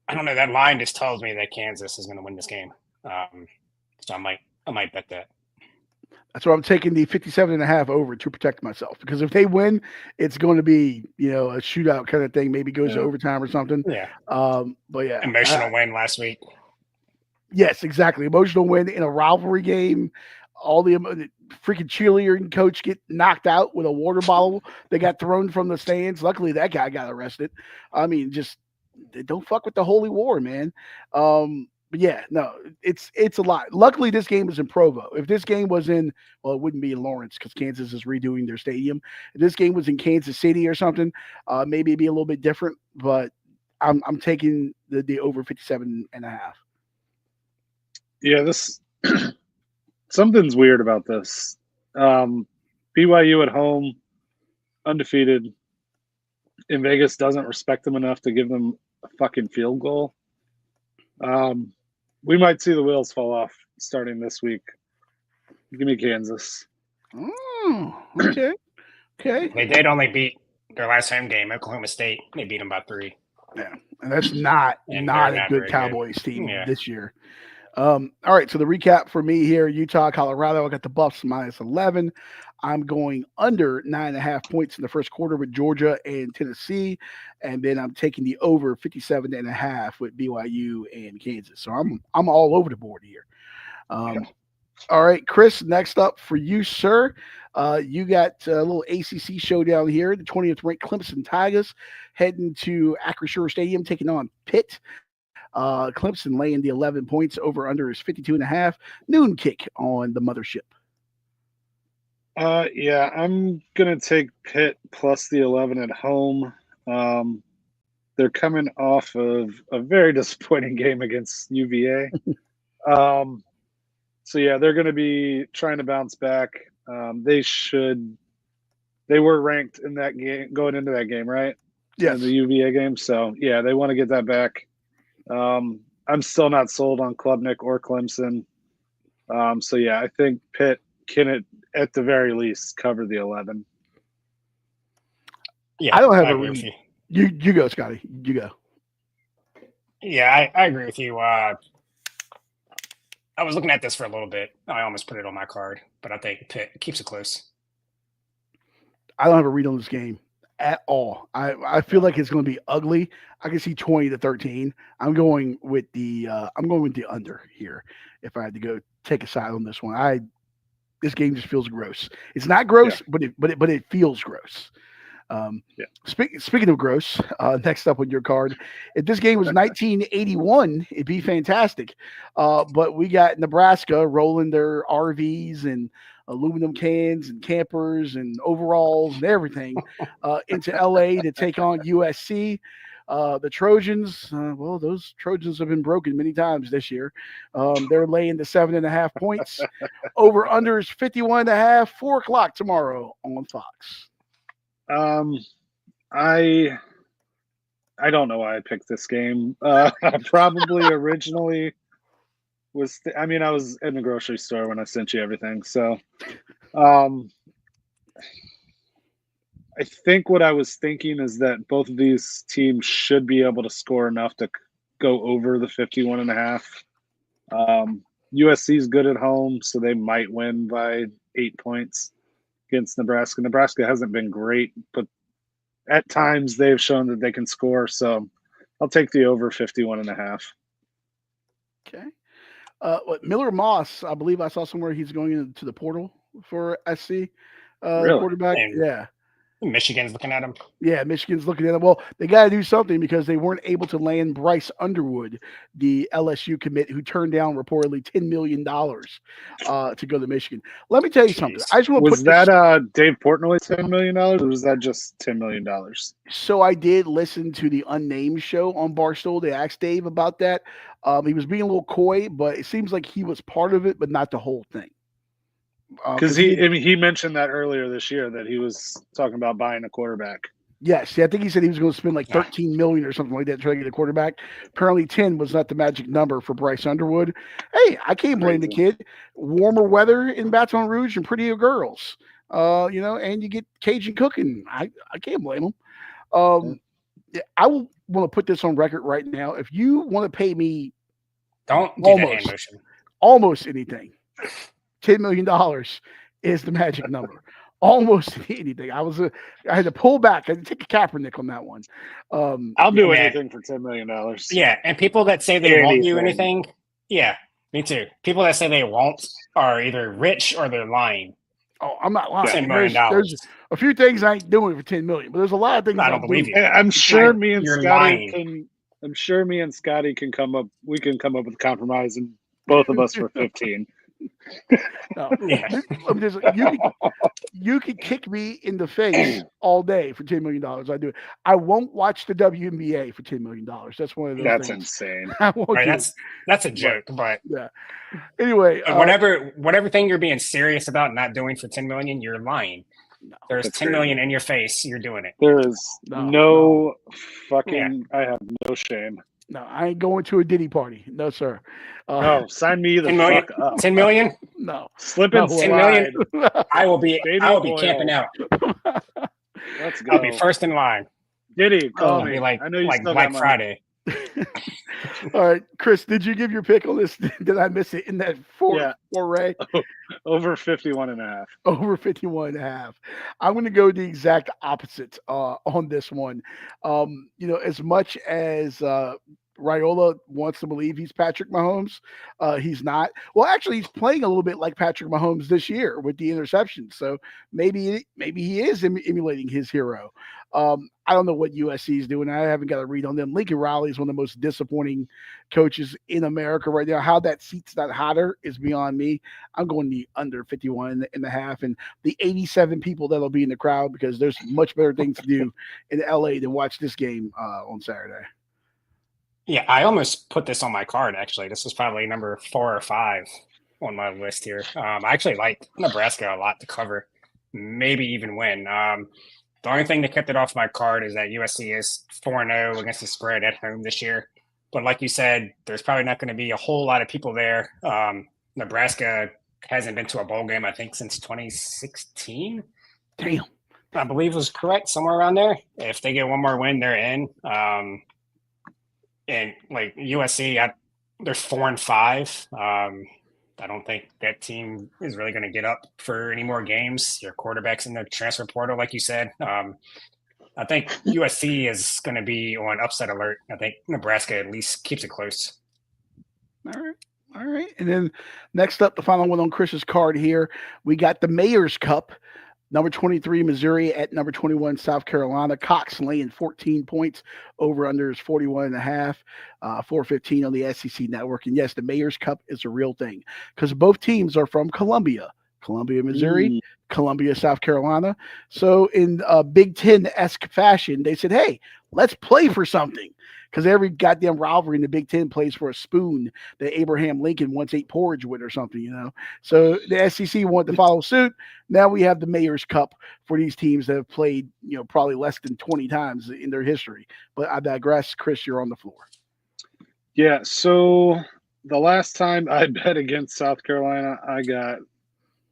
I don't know, that line just tells me that Kansas is going to win this game. So I might bet that. That's why I'm taking the 57.5 over to protect myself, because if they win, it's going to be, a shootout kind of thing. Maybe goes to overtime or something. Yeah. But yeah, emotional win last week. Yes, exactly. Emotional win in a rivalry game. All the freaking cheerleading coach get knocked out with a water bottle that got thrown from the stands. Luckily, that guy got arrested. Just don't fuck with the holy war, man. But yeah, no, it's a lot. Luckily, this game is in Provo. If this game was it wouldn't be in Lawrence because Kansas is redoing their stadium. If this game was in Kansas City or something, maybe it'd be a little bit different. But I'm taking the over 57.5. Yeah, this something's weird about this. BYU at home, undefeated. In Vegas doesn't respect them enough to give them a fucking field goal. We might see the wheels fall off starting this week. Give me Kansas. Oh, okay. Okay. They did only beat their last home game, Oklahoma State. They beat them by 3. Yeah. And that's not And not they're a not good very Cowboys team Yeah. this year. All right. So the recap for me here: Utah, Colorado. I got the Buffs -11. I'm going under 9.5 points in the first quarter with Georgia and Tennessee, and then I'm taking the over 57.5 with BYU and Kansas. So I'm all over the board here. All right, Chris, next up for you, sir. You got a little ACC showdown here. The 20th ranked Clemson Tigers heading to Acrisure Stadium, taking on Pitt. Clemson laying the 11 points. Over under is 52.5. Noon kick on the mothership. Yeah, I'm going to take Pitt plus the 11 at home. They're coming off of a very disappointing game against UVA. So, yeah, they're going to be trying to bounce back. They were ranked in that game, going into that game, right? Yes. In the UVA game. So, yeah, they want to get that back. I'm still not sold on Klubnik or Clemson. So, yeah, I think Pitt can, at the very least, cover the 11. Yeah, I don't have a agree with read. you. You go, Scotty. You go. Yeah, I agree with you. I was looking at this for a little bit. I almost put it on my card, but I think Pitt keeps it close. I don't have a read on this game at all. I feel like it's going to be ugly. I can see 20-13. I'm going with the under here. If I had to go take a side on this one, this game just feels gross. It's not gross, yeah. but it feels gross. Speaking of gross, next up on your card, if this game was 1981, it'd be fantastic. But we got Nebraska rolling their RVs and aluminum cans and campers and overalls and everything into LA to take on USC. The Trojans, well, those Trojans have been broken many times this year. They're laying the 7.5 points. Over under is 51.5. 4:00 tomorrow on Fox. I don't know why I picked this game. Probably originally I was in the grocery store when I sent you everything. So, I think what I was thinking is that both of these teams should be able to score enough to go over the 51.5. USC is good at home, so they might win by 8 points against Nebraska. Nebraska hasn't been great, but at times they've shown that they can score. So I'll take the over 51.5. Okay. Miller Moss, I believe I saw somewhere he's going into the portal for SC Really? quarterback. Yeah. Michigan's looking at him. Yeah, Michigan's looking at him. Well, they got to do something because they weren't able to land Bryce Underwood, the LSU commit, who turned down reportedly $10 million to go to Michigan. Let me tell you something. I just want to was that Dave Portnoy's $10 million, or was that just $10 million? So I did listen to the Unnamed show on Barstool. They asked Dave about that. He was being a little coy, but it seems like he was part of it, but not the whole thing. Because he mentioned that earlier this year that he was talking about buying a quarterback. Yes, I think he said he was going to spend like $13 million or something like that trying to get a quarterback. Apparently 10 was not the magic number for Bryce Underwood. Hey, I can't blame the kid. Warmer weather in Baton Rouge and prettier girls. And you get Cajun cooking. I can't blame him. I will want to put this on record right now. If you want to pay me almost anything, $10 million is the magic number. Almost anything. I had to pull back. I had to take a Kaepernick on that one. I'll do anything for $10 million. Yeah, and people that say they won't do anything, yeah, me too. People that say they won't are either rich or they're lying. Oh, I'm not lying. $10 million. There's a few things I ain't doing for $10 million, but there's a lot of things I don't believe you. I'm sure me and Scotty can come up. We can come up with a compromise, and both of us for 15. No, yeah. You can kick me in the face all day for $10 million. I do it. I won't watch the WNBA for $10 million. That's one of those. That's things. Insane. That's a joke, but yeah. Anyway, whatever thing you're being serious about not doing for $10 million, you're lying. No, there's $10 million in your face. You're doing it. There is no fucking. Yeah. I have no shame. No, I ain't going to a Diddy party. No, sir. No, sign me the 10 million. fuck up. 10 million. No. Slip No and way. 10 million. slide. I will be Baby oil. camping out. Let's I'll be go. first in line. Diddy, call I'll me. be like I know you still Black got money. Friday. All right, Chris, did you give your pick on this? Did I miss it in that foray? Over 51.5. Over 51.5. I'm going to go the exact opposite on this one. As much as Raiola wants to believe he's Patrick Mahomes, he's not. Well, actually, he's playing a little bit like Patrick Mahomes this year with the interceptions. So maybe he is emulating his hero. I don't know what USC is doing. I haven't got a read on them. Lincoln Riley is one of the most disappointing coaches in America right now. How that seat's not hotter is beyond me. I'm going the under 51.5 and the 87 people that'll be in the crowd because there's much better things to do in LA than watch this game on Saturday. Yeah, I almost put this on my card, actually. This is probably number 4 or 5 on my list here. I actually like Nebraska a lot to cover, maybe even win. The only thing that kept it off my card is that USC is 4-0 against the spread at home this year. But like you said, there's probably not going to be a whole lot of people there. Nebraska hasn't been to a bowl game, I think, since 2016. Damn. I believe was correct, somewhere around there. If they get one more win, they're in. And like USC, they're 4-5. I don't think that team is really going to get up for any more games. Your quarterback's in the transfer portal, like you said. I think USC is going to be on upset alert. I think Nebraska at least keeps it close. All right. And then next up, the final one on Chris's card here, we got the Mayor's Cup. Number 23, Missouri at number 21, South Carolina. Cox laying 14 points. Over under is 41.5, 415 on the SEC network. And yes, the Mayor's Cup is a real thing because both teams are from Columbia, Missouri, Columbia, South Carolina. So in Big Ten-esque fashion, they said, hey, let's play for something. Because every goddamn rivalry in the Big Ten plays for a spoon that Abraham Lincoln once ate porridge with or something, So the SEC wanted to follow suit. Now we have the Mayor's Cup for these teams that have played, probably less than 20 times in their history. But I digress. Chris, you're on the floor. Yeah, so the last time I bet against South Carolina, I got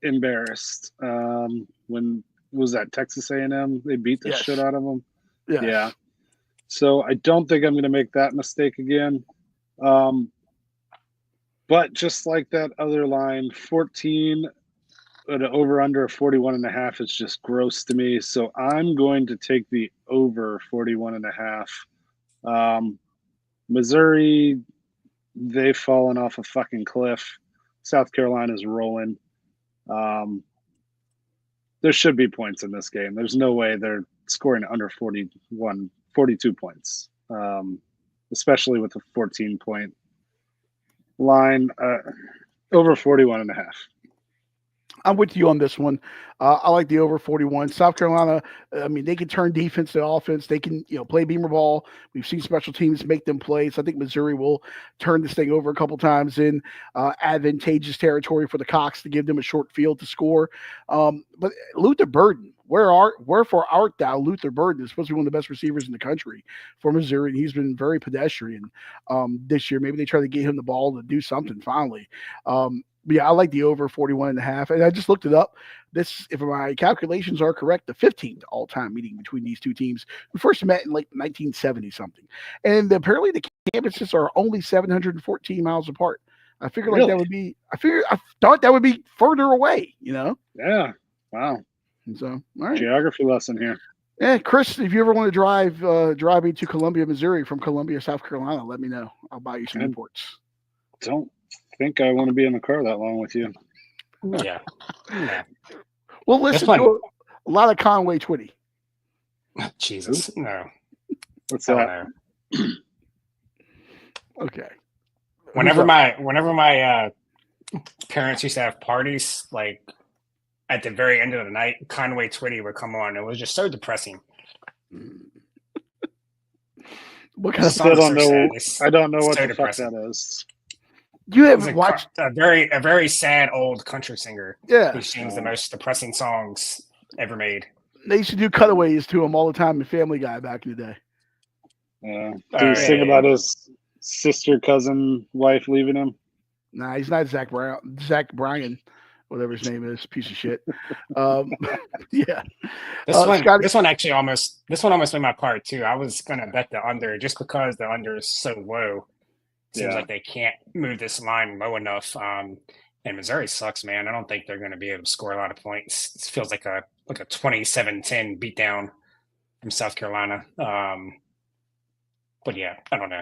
embarrassed. When was that Texas A&M? They beat the shit out of them. Yes. Yeah. So I don't think I'm going to make that mistake again. But just like that other line, 14 at an over-under of 41.5 is just gross to me. So I'm going to take the over 41.5. Missouri, they've fallen off a fucking cliff. South Carolina's rolling. There should be points in this game. There's no way they're scoring under 42 points, especially with a 14-point line, over 41.5. I'm with you on this one. I like the over 41. South Carolina, they can turn defense to offense. They can, play beamer ball. We've seen special teams make them play. So I think Missouri will turn this thing over a couple times in advantageous territory for the Cox to give them a short field to score. But Luther Burden, wherefore art thou, Luther Burden is supposed to be one of the best receivers in the country for Missouri. And he's been very pedestrian this year. Maybe they try to get him the ball to do something finally. But yeah, I like the over 41.5. And I just looked it up. This, if my calculations are correct, the 15th all-time meeting between these two teams who first met in like 1970 something. And apparently the campuses are only 714 miles apart. I figured Really? that would be, I thought that would be further away, Yeah. Wow. And so, all right. Geography lesson here. Yeah, Chris, if you ever want to drive me to Columbia, Missouri from Columbia, South Carolina, let me know. I'll buy you some imports. Don't think I want to be in the car that long with you. Yeah. Well, listen to a lot of Conway Twitty. Jesus, no. What's that? Okay. Whenever my parents used to have parties, like at the very end of the night, Conway Twitty would come on. It was just so depressing. What kind of I don't know. I don't know what so the depressing. fuck that is. You haven't watched a very sad old country singer. Yeah. Who sings the most depressing songs ever made. They used to do cutaways to him all the time in Family Guy back in the day. Do you sing about his sister, cousin, wife leaving him. Nah, he's not Zach Bryan, whatever his name is, piece of shit. Yeah. Scotty, This one almost made my part too. I was gonna bet the under just because the under is so low. Seems like they can't move this line low enough. And Missouri sucks, man. I don't think they're going to be able to score a lot of points. It feels like a 27-10 beatdown from South Carolina. But yeah, I don't know.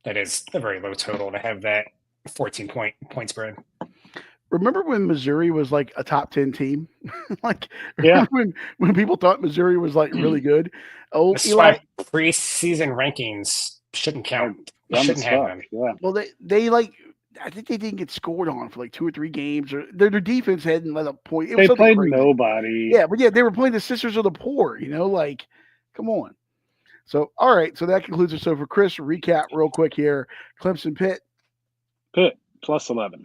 That is a very low total to have that 14-point spread. remember when Missouri was like a top 10 team? Like, Yeah. when people thought Missouri was like really good. Oh, This is Eli, why preseason rankings shouldn't count. You Dumb shouldn't as have fuck. them. Yeah. well, they like, I think they didn't get scored on for like 2 or 3 games, or their defense hadn't let a point. It was They something played crazy. nobody. Yeah, but yeah, they were playing the Sisters of the Poor, like, come on. So, all right. So that concludes it. So for Chris, recap real quick here. Clemson Pitt Pitt plus 11.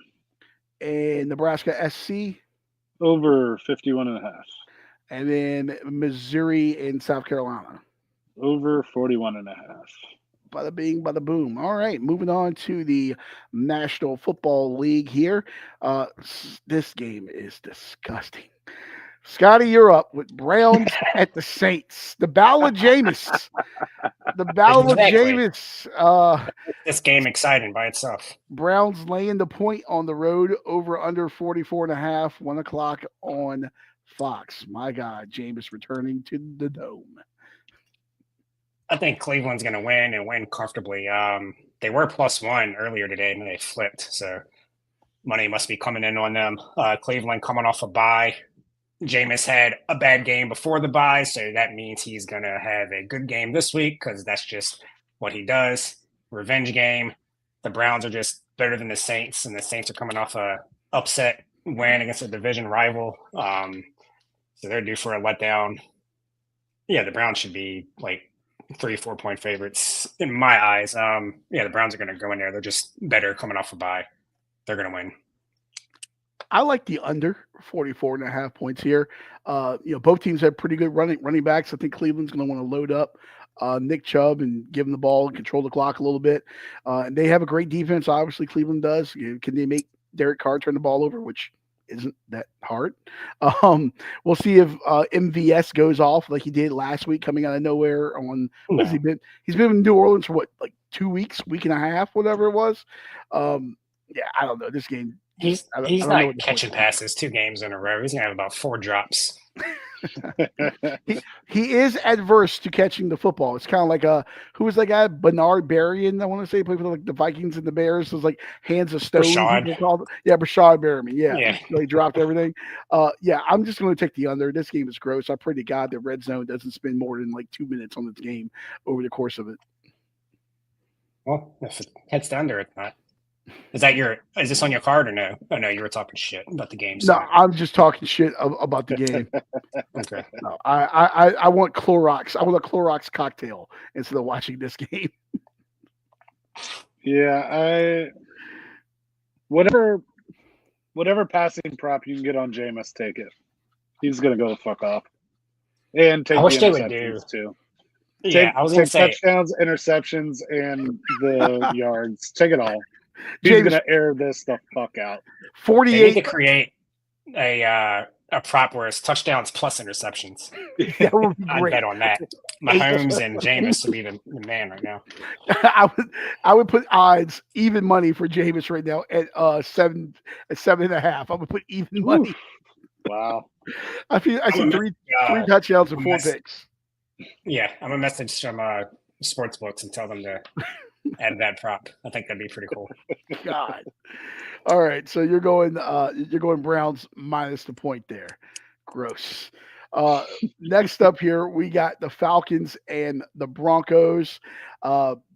and Nebraska SC, Over 51.5. and then Missouri and South Carolina. Over 41.5. Bada bing, bada boom. All right, moving on to the National Football League here. This game is disgusting. Scotty, you're up with Browns at the Saints. The Battle of Jameis. The Battle Exactly. of Jameis. This game exciting by itself. Browns laying the point on the road over under 44.5, 1 o'clock on Fox. My God, Jameis returning to the dome. I think Cleveland's going to win and win comfortably. They were +1 earlier today, and they flipped. So money must be coming in on them. Cleveland coming off a bye. Jameis had a bad game before the bye, so that means he's going to have a good game this week because that's just what he does. Revenge game. The Browns are just better than the Saints, and the Saints are coming off a upset win against a division rival. So they're due for a letdown. Yeah, the Browns should be like 3-4 point favorites in my eyes. The Browns are going to go in there. They're just better coming off a bye. They're going to win. I like the under 44.5 points here. Both teams have pretty good running backs. I think Cleveland's going to want to load up Nick Chubb and give him the ball and control the clock a little bit. And they have a great defense. Obviously, Cleveland does. Can they make Derek Carr turn the ball over, which isn't that hard? We'll see if MVS goes off like he did last week, coming out of nowhere. What has he been? He's been in New Orleans for like 2 weeks, week and a half, whatever it was. I don't know. This game. He's not catching passes 2 games in a row. He's going to have about 4 drops. he is adverse to catching the football. It's kind of like who was that guy? Bernard Berrian, I want to say, played for like the Vikings and the Bears. It was like hands of stone. Brashad Berriman. Yeah. So he dropped everything. I'm just going to take the under. This game is gross. I pray to God that Red Zone doesn't spend more than like 2 minutes on this game over the course of it. Well, if it heads to under, it's not. Is this on your card or no? Oh no, you were talking shit about the game. Sorry. No, I'm just talking shit about the game. Okay. No, I want Clorox. I want a Clorox cocktail instead of watching this game. Yeah, whatever passing prop you can get on Jameis, take it. He's gonna go the fuck off. And take the interceptions too. Yeah, I was gonna say touchdowns, interceptions, and the yards. Take it all. He's going to air this the fuck out. 48. They need to create a prop where it's touchdowns plus interceptions. That would be great. I'd bet on that. Mahomes and Jameis would be the man right now. I would put odds, even money for Jameis right now at 7.5. I would put even money. Wow. I see 3 touchdowns and 4 picks. Yeah, I'm a message from sports books and tell them to add that prop. I think that'd be pretty cool. God. All right, so you're going Browns minus the point there. Gross. Next up here, we got the Falcons and the Broncos.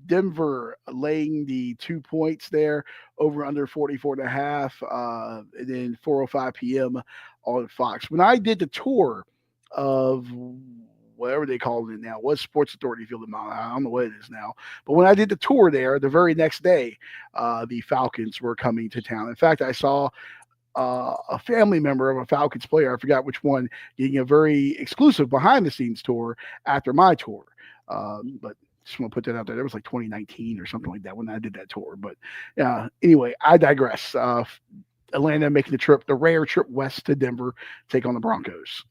Denver laying the 2 points there, over under 44.5, and then 4:05 p.m. on Fox. When I did the tour of whatever they call it now, what Sports Authority Field in Mount, I don't know what it is now. But when I did the tour there, the very next day, the Falcons were coming to town. In fact, I saw a family member of a Falcons player, I forgot which one, getting a very exclusive behind-the-scenes tour after my tour. But Just want to put that out there. That was like 2019 or something like that when I did that tour. But anyway, I digress. Atlanta making the rare trip west to Denver, take on the Broncos.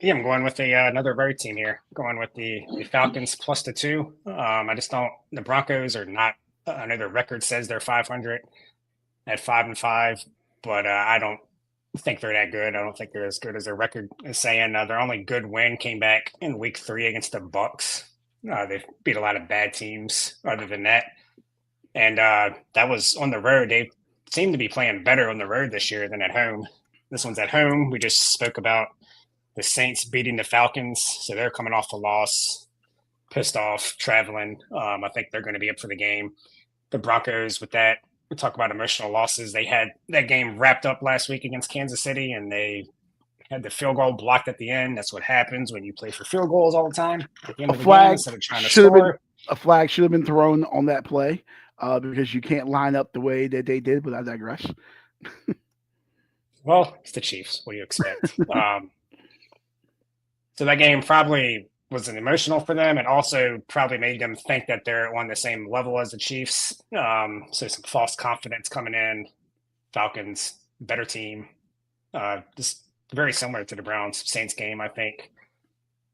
Yeah, I'm going with another road team here. Going with the Falcons plus the 2. I just don't. The Broncos are not. I know their record says they're 500 at 5-5, but I don't think they're that good. I don't think they're as good as their record is saying. Their only good win came back in Week 3 against the Bucks. They've beat a lot of bad teams other than that, and that was on the road. They seem to be playing better on the road this year than at home. This one's at home. We just spoke about the Saints beating the Falcons, so they're coming off a loss, pissed off, traveling. I think they're going to be up for the game. The Broncos, with that, we talk about emotional losses. They had that game wrapped up last week against Kansas City, and they had the field goal blocked at the end. That's what happens when you play for field goals all the time at the end of the game instead of trying to score. A flag should have been thrown on that play because you can't line up the way that they did, but I digress. Well, it's the Chiefs. What do you expect? So that game probably was an emotional for them, and also probably made them think that they're on the same level as the Chiefs. So some false confidence coming in. Falcons, better team. Just very similar to the Browns Saints game, I think.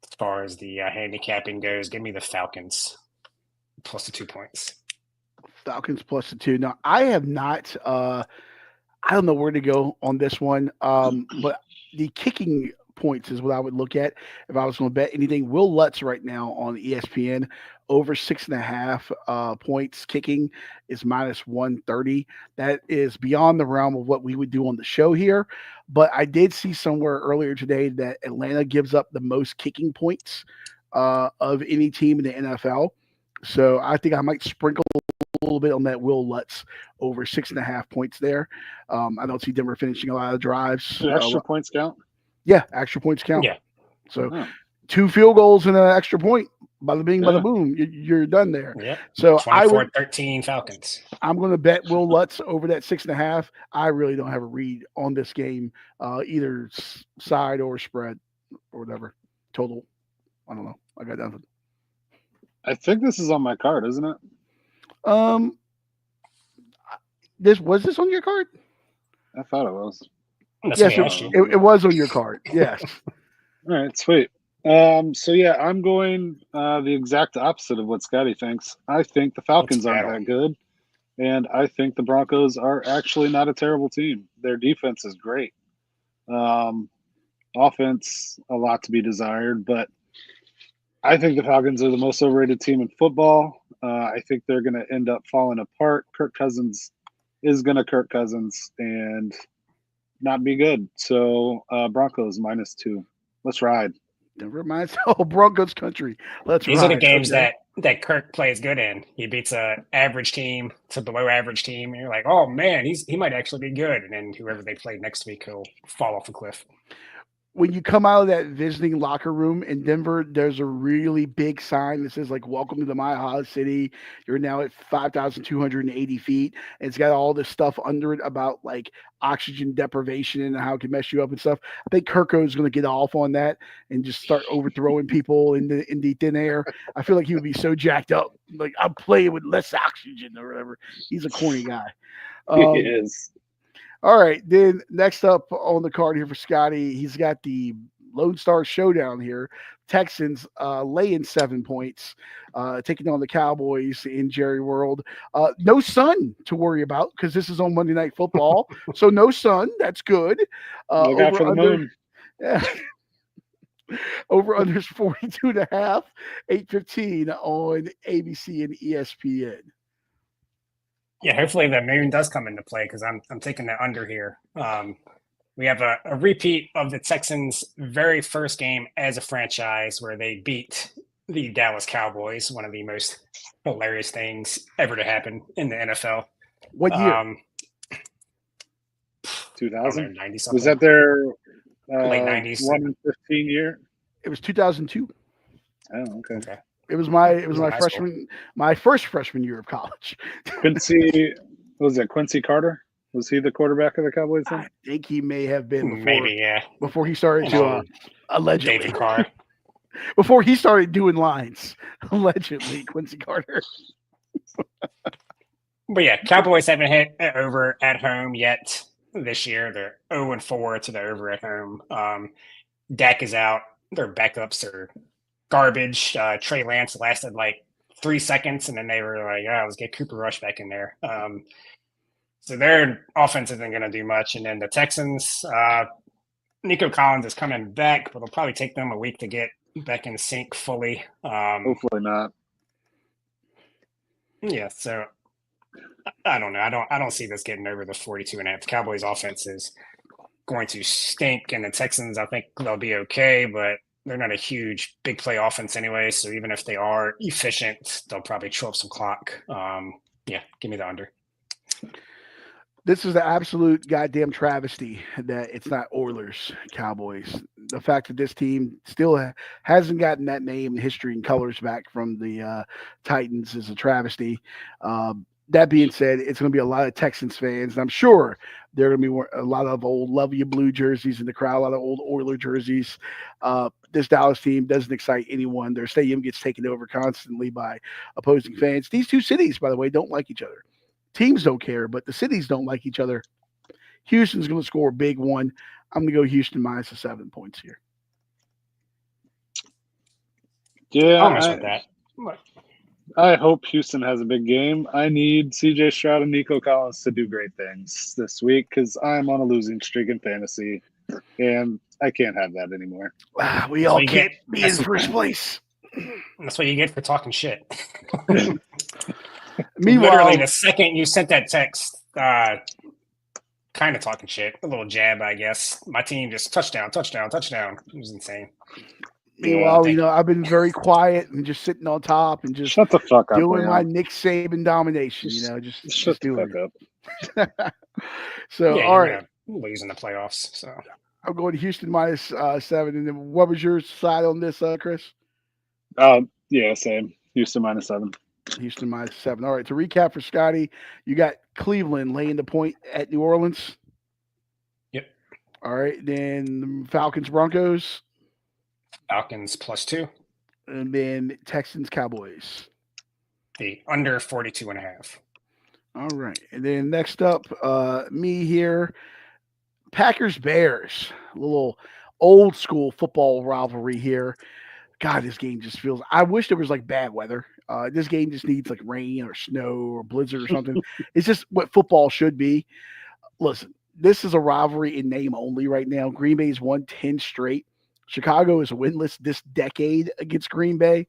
As far as the handicapping goes, give me the Falcons plus the 2 points. Falcons plus the 2. Now, I have not. I don't know where to go on this one, but the kicking points is what I would look at if I was going to bet anything. Will Lutz right now on ESPN over 6.5 points kicking is minus 130. That is beyond the realm of what we would do on the show here. But I did see somewhere earlier today that Atlanta gives up the most kicking points of any team in the NFL. So I think I might sprinkle a little bit on that Will Lutz over 6.5 points there. I don't see Denver finishing a lot of drives. Do extra points count? Yeah, extra points count. Yeah. So 2 field goals and an extra point. Bada bing, bada boom. You're done there. Yeah. So 24-13 Falcons. I'm going to bet Will Lutz over that 6.5. I really don't have a read on this game, either side or spread or whatever. Total. I don't know. I got nothing. I think this is on my card, isn't it? Was this on your card? I thought it was. Yes, it was on your card. Yes. All right, sweet. So yeah, I'm going the exact opposite of what Scotty thinks. I think the Falcons aren't that good, and I think the Broncos are actually not a terrible team. Their defense is great. Offense, a lot to be desired, but I think the Falcons are the most overrated team in football. I think they're going to end up falling apart. Kirk Cousins is going to Kirk Cousins and not be good. So Broncos minus 2. Let's ride. Never mind. Oh, Broncos country. These are the games that Kirk plays good in. He beats a average team to below average team, and you're like, oh man, he might actually be good. And then whoever they play next week, he'll fall off a cliff. When you come out of that visiting locker room in Denver, there's a really big sign that says, like, welcome to the Mile City. You're now at 5,280 feet. And it's got all this stuff under it about, like, oxygen deprivation and how it can mess you up and stuff. I think Kirko is going to get off on that and just start overthrowing people in the thin air. I feel like he would be so jacked up. Like, I'm playing with less oxygen or whatever. He's a corny guy. He is. All right, then next up on the card here for Scotty, he's got the Lone Star Showdown here. Texans laying 7 points, taking on the Cowboys in Jerry World. No sun to worry about because this is on Monday Night Football. So no sun. That's good. Look out for the moon. Yeah. Over under 42.5, 8:15 on ABC and ESPN. Yeah, hopefully the moon does come into play because I'm taking the under here. We have a repeat of the Texans' very first game as a franchise where they beat the Dallas Cowboys, one of the most hilarious things ever to happen in the NFL. What year? 2000? 90 something. Was that their late 90s? 1 in 15 year? It was 2002. Oh, okay. It was my first freshman year of college. Quincy Carter? Was he the quarterback of the Cowboys then? I think he may have been before, Maybe, yeah. Before he started to allegedly. David Carr. before he started doing lines. Allegedly, Quincy Carter. But yeah, Cowboys haven't hit over at home yet this year. They're 0-4 to the over at home. Dak is out. Their backups are garbage. Trey Lance lasted like 3 seconds, and then they were like, "Oh, let's get Cooper Rush back in there." So their offense isn't going to do much. And then the Texans, Nico Collins is coming back, but it'll probably take them a week to get back in sync fully. Hopefully not. Yeah, so I don't know. I don't see this getting over the 42.5. The Cowboys offense is going to stink, and the Texans, I think they'll be okay, but they're not a huge big play offense anyway. So even if they are efficient, they'll probably chew up some clock. Yeah, give me the under. This is the absolute goddamn travesty that it's not Oilers Cowboys. The fact that this team still hasn't gotten that name, history, and colors back from the Titans is a travesty. That being said, it's going to be a lot of Texans fans, and I'm sure there are going to be a lot of old Love You Blue jerseys in the crowd, a lot of old Oiler jerseys. This Dallas team doesn't excite anyone. Their stadium gets taken over constantly by opposing fans. These two cities, by the way, don't like each other. Teams don't care, but the cities don't like each other. Houston's going to score a big one. I'm going to go Houston minus the 7 points here. Yeah, Almost with that. I hope Houston has a big game. I need CJ Stroud and Nico Collins to do great things this week because I'm on a losing streak in fantasy, and I can't have that anymore. We all can't be in first place. That's what you get for talking shit. Meanwhile, literally the second you sent that text, kind of talking shit, a little jab, I guess. My team just touchdown. It was insane. Meanwhile, I've been very quiet and just sitting on top and just shut the fuck up, doing Leon. my Nick Saban domination. Just shut the fuck up. So, yeah, all right, losing the playoffs. So I'm going to Houston minus 7. And then what was your side on this, Chris? Yeah, same. Houston minus 7. Houston minus 7. All right. To recap for Scotty, you got Cleveland laying the point at New Orleans. Yep. All right. Then the Falcons Broncos. Falcons +2. And then Texans Cowboys. The under 42.5. All right. And then next up, me here, Packers Bears. A little old school football rivalry here. God, this game just feels. I wish there was like bad weather. This game just needs like rain or snow or blizzard or something. It's just what football should be. Listen, this is a rivalry in name only right now. Green Bay's won 10 straight. Chicago is winless this decade against Green Bay,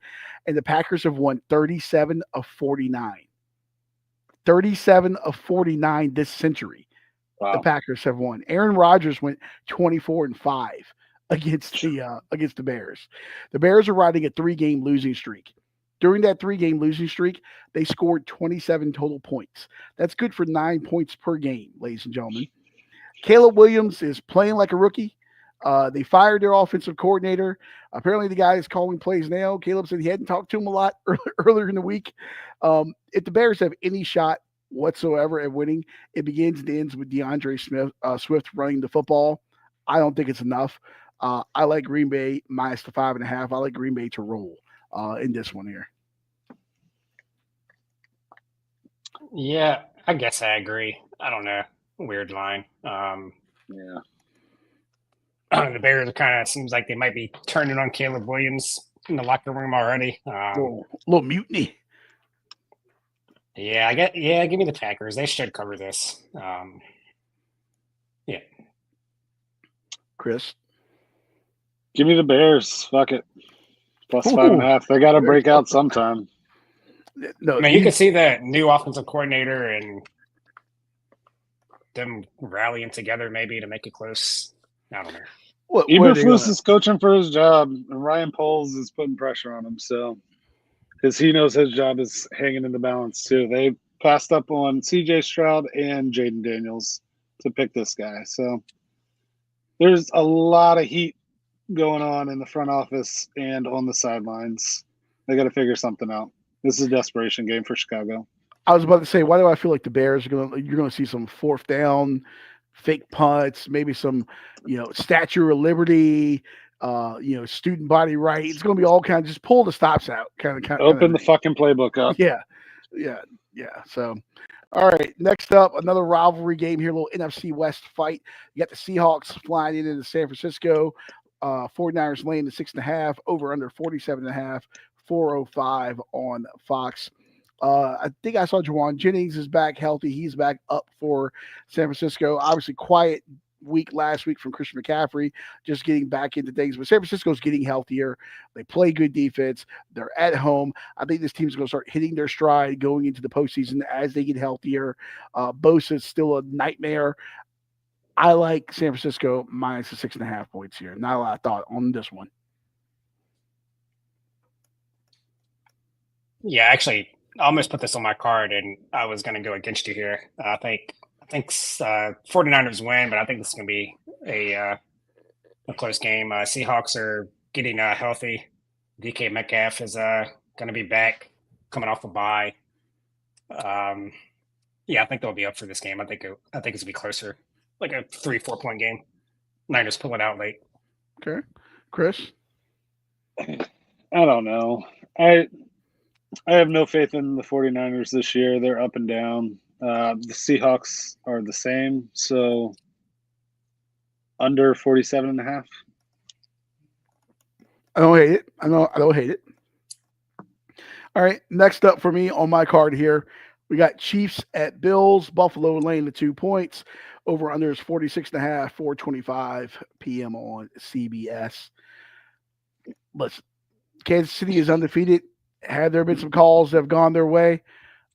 and the Packers have won 37 of 49. 37 of 49 this century. Wow. The Packers have won. Aaron Rodgers went 24-5 against the Bears. The Bears are riding a 3-game losing streak. During that 3-game losing streak, they scored 27 total points. That's good for 9 points per game, ladies and gentlemen. Caleb Williams is playing like a rookie. They fired their offensive coordinator. Apparently, the guy is calling plays now. Caleb said he hadn't talked to him a lot earlier in the week. If the Bears have any shot whatsoever at winning, it begins and ends with DeAndre Swift running the football. I don't think it's enough. I like Green Bay minus the 5.5. I like Green Bay to roll in this one here. Yeah, I guess I agree. I don't know. Weird line. Yeah. The Bears kind of seems like they might be turning on Caleb Williams in the locker room already. Little mutiny. Yeah, give me the Packers. They should cover this. Yeah. Chris? Give me the Bears. Fuck it. Plus 5.5. They got to break out sometime. No, I mean, you can see the new offensive coordinator and them rallying together maybe to make it close. I don't know. Eberflus is coaching for his job, and Ryan Poles is putting pressure on him. So, because he knows his job is hanging in the balance too. They passed up on CJ Stroud and Jaden Daniels to pick this guy. So, there's a lot of heat going on in the front office and on the sidelines. They got to figure something out. This is a desperation game for Chicago. I was about to say, why do I feel like the Bears are you're going to see some 4th down, fake punts, maybe some, Statue of Liberty, student body right. It's going to be all kinds. Just pull the stops out, kind of. Open the fucking playbook up. Yeah, yeah, yeah. So, all right. Next up, another rivalry game here. A little NFC West fight. You got the Seahawks flying into San Francisco. 49ers laying the 6.5 over under 47.5. 405 on Fox. I think I saw Juwan Jennings is back healthy. He's back up for San Francisco. Obviously, quiet week last week from Christian McCaffrey, just getting back into things. But San Francisco's getting healthier. They play good defense. They're at home. I think this team's going to start hitting their stride going into the postseason as they get healthier. Bosa's still a nightmare. I like San Francisco minus the 6.5 points here. Not a lot of thought on this one. Yeah, actually, I almost put this on my card, and I was going to go against you here. I think 49ers win, but I think this is going to be a close game. Seahawks are getting healthy. DK Metcalf is going to be back, coming off a bye. Yeah, I think they'll be up for this game. I think it's going to be closer, like a 3-4 point game. Niners pull it out late. Okay, Chris. I don't know. I have no faith in the 49ers this year. They're up and down. The Seahawks are the same, so under 47.5. I don't hate it. I don't hate it. All right, next up for me on my card here, we got Chiefs at Bills. Buffalo laying the 2 points. Over under is 46.5, 4:25 p.m. on CBS. Listen, Kansas City is undefeated. Have there been some calls that have gone their way?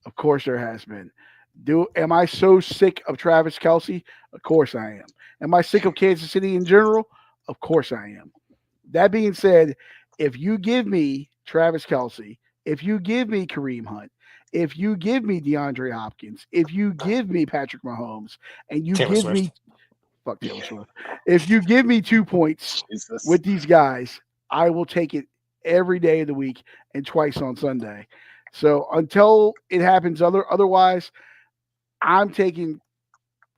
Of course there has been. Am I so sick of Travis Kelce? Of course I am. Am I sick of Kansas City in general? Of course I am. That being said, if you give me Travis Kelce, if you give me Kareem Hunt, if you give me DeAndre Hopkins, if you give me Patrick Mahomes, and you Taylor give Swift. me fuck Taylor Swift, if you give me 2 points Jesus. with these guys, I will take it every day of the week and twice on Sunday. So until it happens otherwise, I'm taking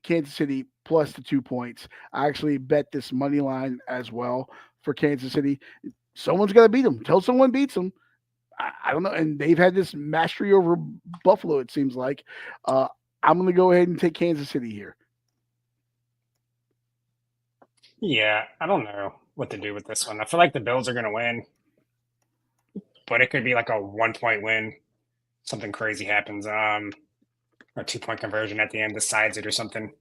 Kansas City plus the 2 points. I actually bet this money line as well for Kansas City. Someone's got to beat them. Until someone beats them. I don't know. And they've had this mastery over Buffalo, it seems like. I'm going to go ahead and take Kansas City here. Yeah, I don't know what to do with this one. I feel like the Bills are going to win, but it could be like a 1 point win. Something crazy happens. A 2 point conversion at the end decides it or something.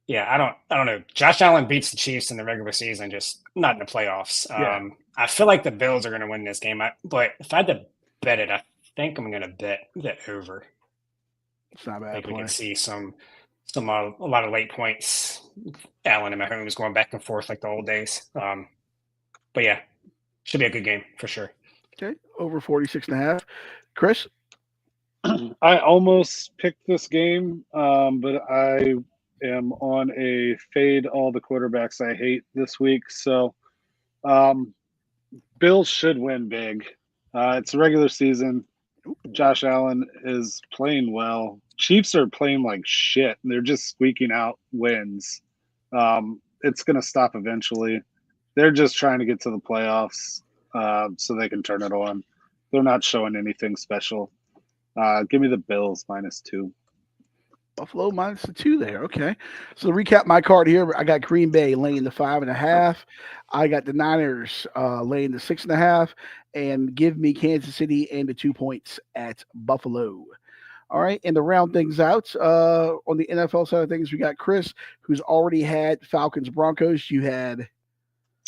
Yeah, I don't know. Josh Allen beats the Chiefs in the regular season, just not in the playoffs. Yeah. I feel like the Bills are going to win this game. But if I had to bet it, I think I'm going to bet the over. It's not a I bad think we play. can see a lot of late points. Allen and Mahomes going back and forth like the old days. But yeah, should be a good game for sure. Okay, over 46.5. Chris? I almost picked this game, but I am on a fade all the quarterbacks I hate this week. So Bills should win big. It's a regular season. Josh Allen is playing well. Chiefs are playing like shit. They're just squeaking out wins. It's going to stop eventually. They're just trying to get to the playoffs so they can turn it on. They're not showing anything special. Give me the Bills -2. Buffalo minus the 2 there. Okay. So to recap my card here, I got Green Bay laying the 5.5. I got the Niners laying the 6.5, and give me Kansas City and the 2 points at Buffalo. All right. And to round things out, on the NFL side of things, we got Chris, who's already had Falcons Broncos. You had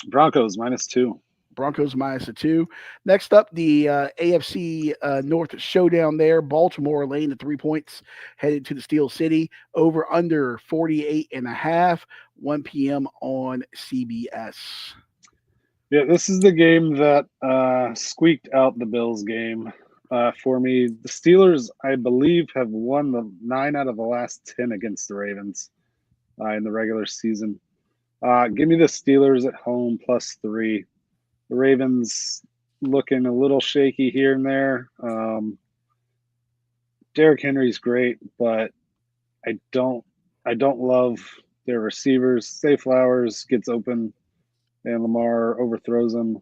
Broncos -2. Broncos minus the 2. Next up, the AFC North showdown there. Baltimore laying the 3 points, headed to the Steel City. Over under 48.5, 1 p.m. on CBS. Yeah, this is the game that squeaked out the Bills game for me. The Steelers, I believe, have won the 9 out of the last 10 against the Ravens in the regular season. Give me the Steelers at home +3. The Ravens looking a little shaky here and there. Derrick Henry's great, but I don't love their receivers. Zay Flowers gets open and Lamar overthrows him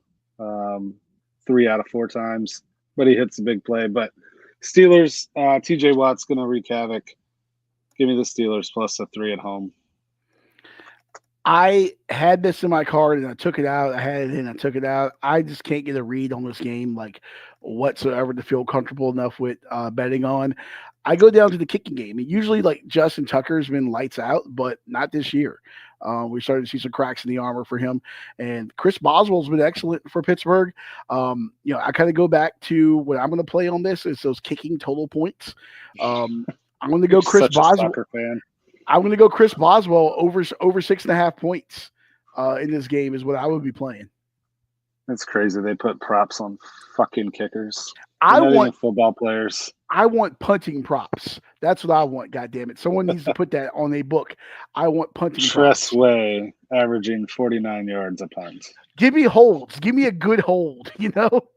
3 out of 4 times, but he hits a big play. But Steelers, TJ Watt's going to wreak havoc. Give me the Steelers plus a 3 at home. I had this in my card and I took it out. I had it in, I took it out. I just can't get a read on this game like whatsoever to feel comfortable enough with betting on. I go down to the kicking game. Usually, like Justin Tucker's been lights out, but not this year. We started to see some cracks in the armor for him, and Chris Boswell's been excellent for Pittsburgh. I kind of go back to what I'm going to play on this is those kicking total points. I'm going to go Chris Boswell. Fan. I'm going to go Chris Boswell over 6.5 points in this game is what I would be playing. That's crazy. They put props on fucking kickers. I not want even football players. I want punting props. That's what I want. God damn it! Someone needs to put that on a book. I want punting props. Tressway averaging 49 yards a punt. Give me holds. Give me a good hold. You know.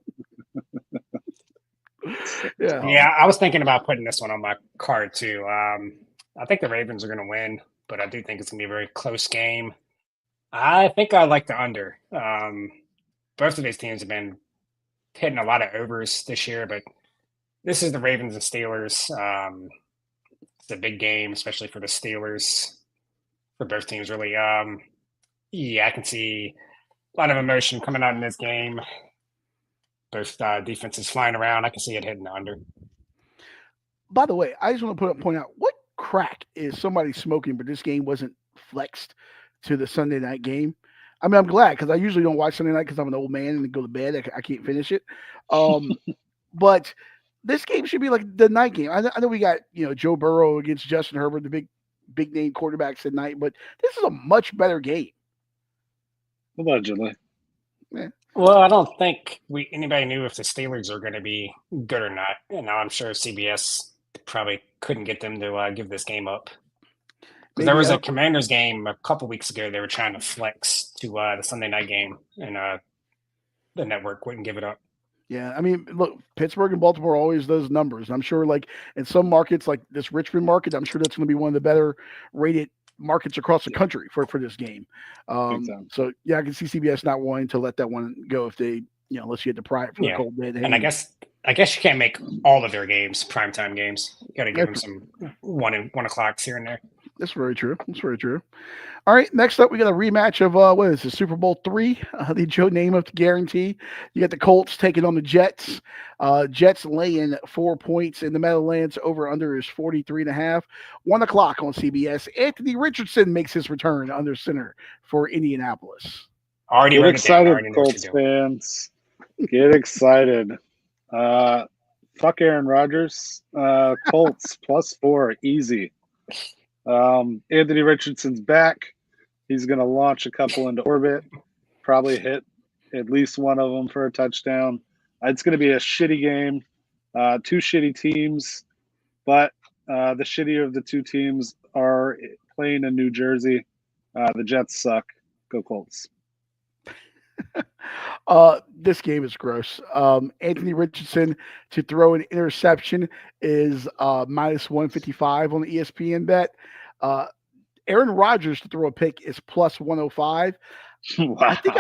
Yeah. I was thinking about putting this one on my card too. I think the Ravens are going to win, but I do think it's going to be a very close game. I think I like the under. Both of these teams have been hitting a lot of overs this year, but this is the Ravens and Steelers. It's a big game, especially for the Steelers, for both teams, really. I can see a lot of emotion coming out in this game. Both defenses flying around. I can see it hitting the under. By the way, I just want to point out what crack is somebody smoking, but this game wasn't flexed to the Sunday night game. I mean, I'm glad because I usually don't watch Sunday night because I'm an old man and go to bed. I can't finish it. But this game should be like the night game. I know we got Joe Burrow against Justin Herbert, the big name quarterbacks at night, but this is a much better game. Allegedly. Yeah. Well, I don't think anybody knew if the Steelers are going to be good or not. And now I'm sure CBS probably couldn't get them to give this game up. Because there was a Commanders game a couple weeks ago. They were trying to flex to the Sunday night game, and the network wouldn't give it up. Yeah, I mean, look, Pittsburgh and Baltimore always does numbers. I'm sure, like in some markets, like this Richmond market, I'm sure that's going to be one of the better rated markets across the country for this game. So yeah, I can see CBS not wanting to let that one go if they, unless you had to pry it from the cold dead. And I guess you can't make all of their games primetime games. You got to give them some 1 o'clocks here and there. That's very true. All right, next up, we got a rematch of what is it, Super Bowl III, the Joe Namath guarantee. You got the Colts taking on the Jets. Jets laying 4 points in the Meadowlands. Over under is 43.5. 1 o'clock on CBS. Anthony Richardson makes his return under center for Indianapolis. Get excited, Colts fans. Get excited. Fuck Aaron Rodgers. Colts +4, easy. Anthony Richardson's back. He's going to launch a couple into orbit, probably hit at least one of them for a touchdown. It's going to be a shitty game. 2 shitty teams, but the shittier of the 2 teams are playing in New Jersey. The Jets suck. Go Colts. This game is gross. Anthony Richardson to throw an interception is -155 on the ESPN bet. Aaron Rodgers to throw a pick is +105. Wow. I think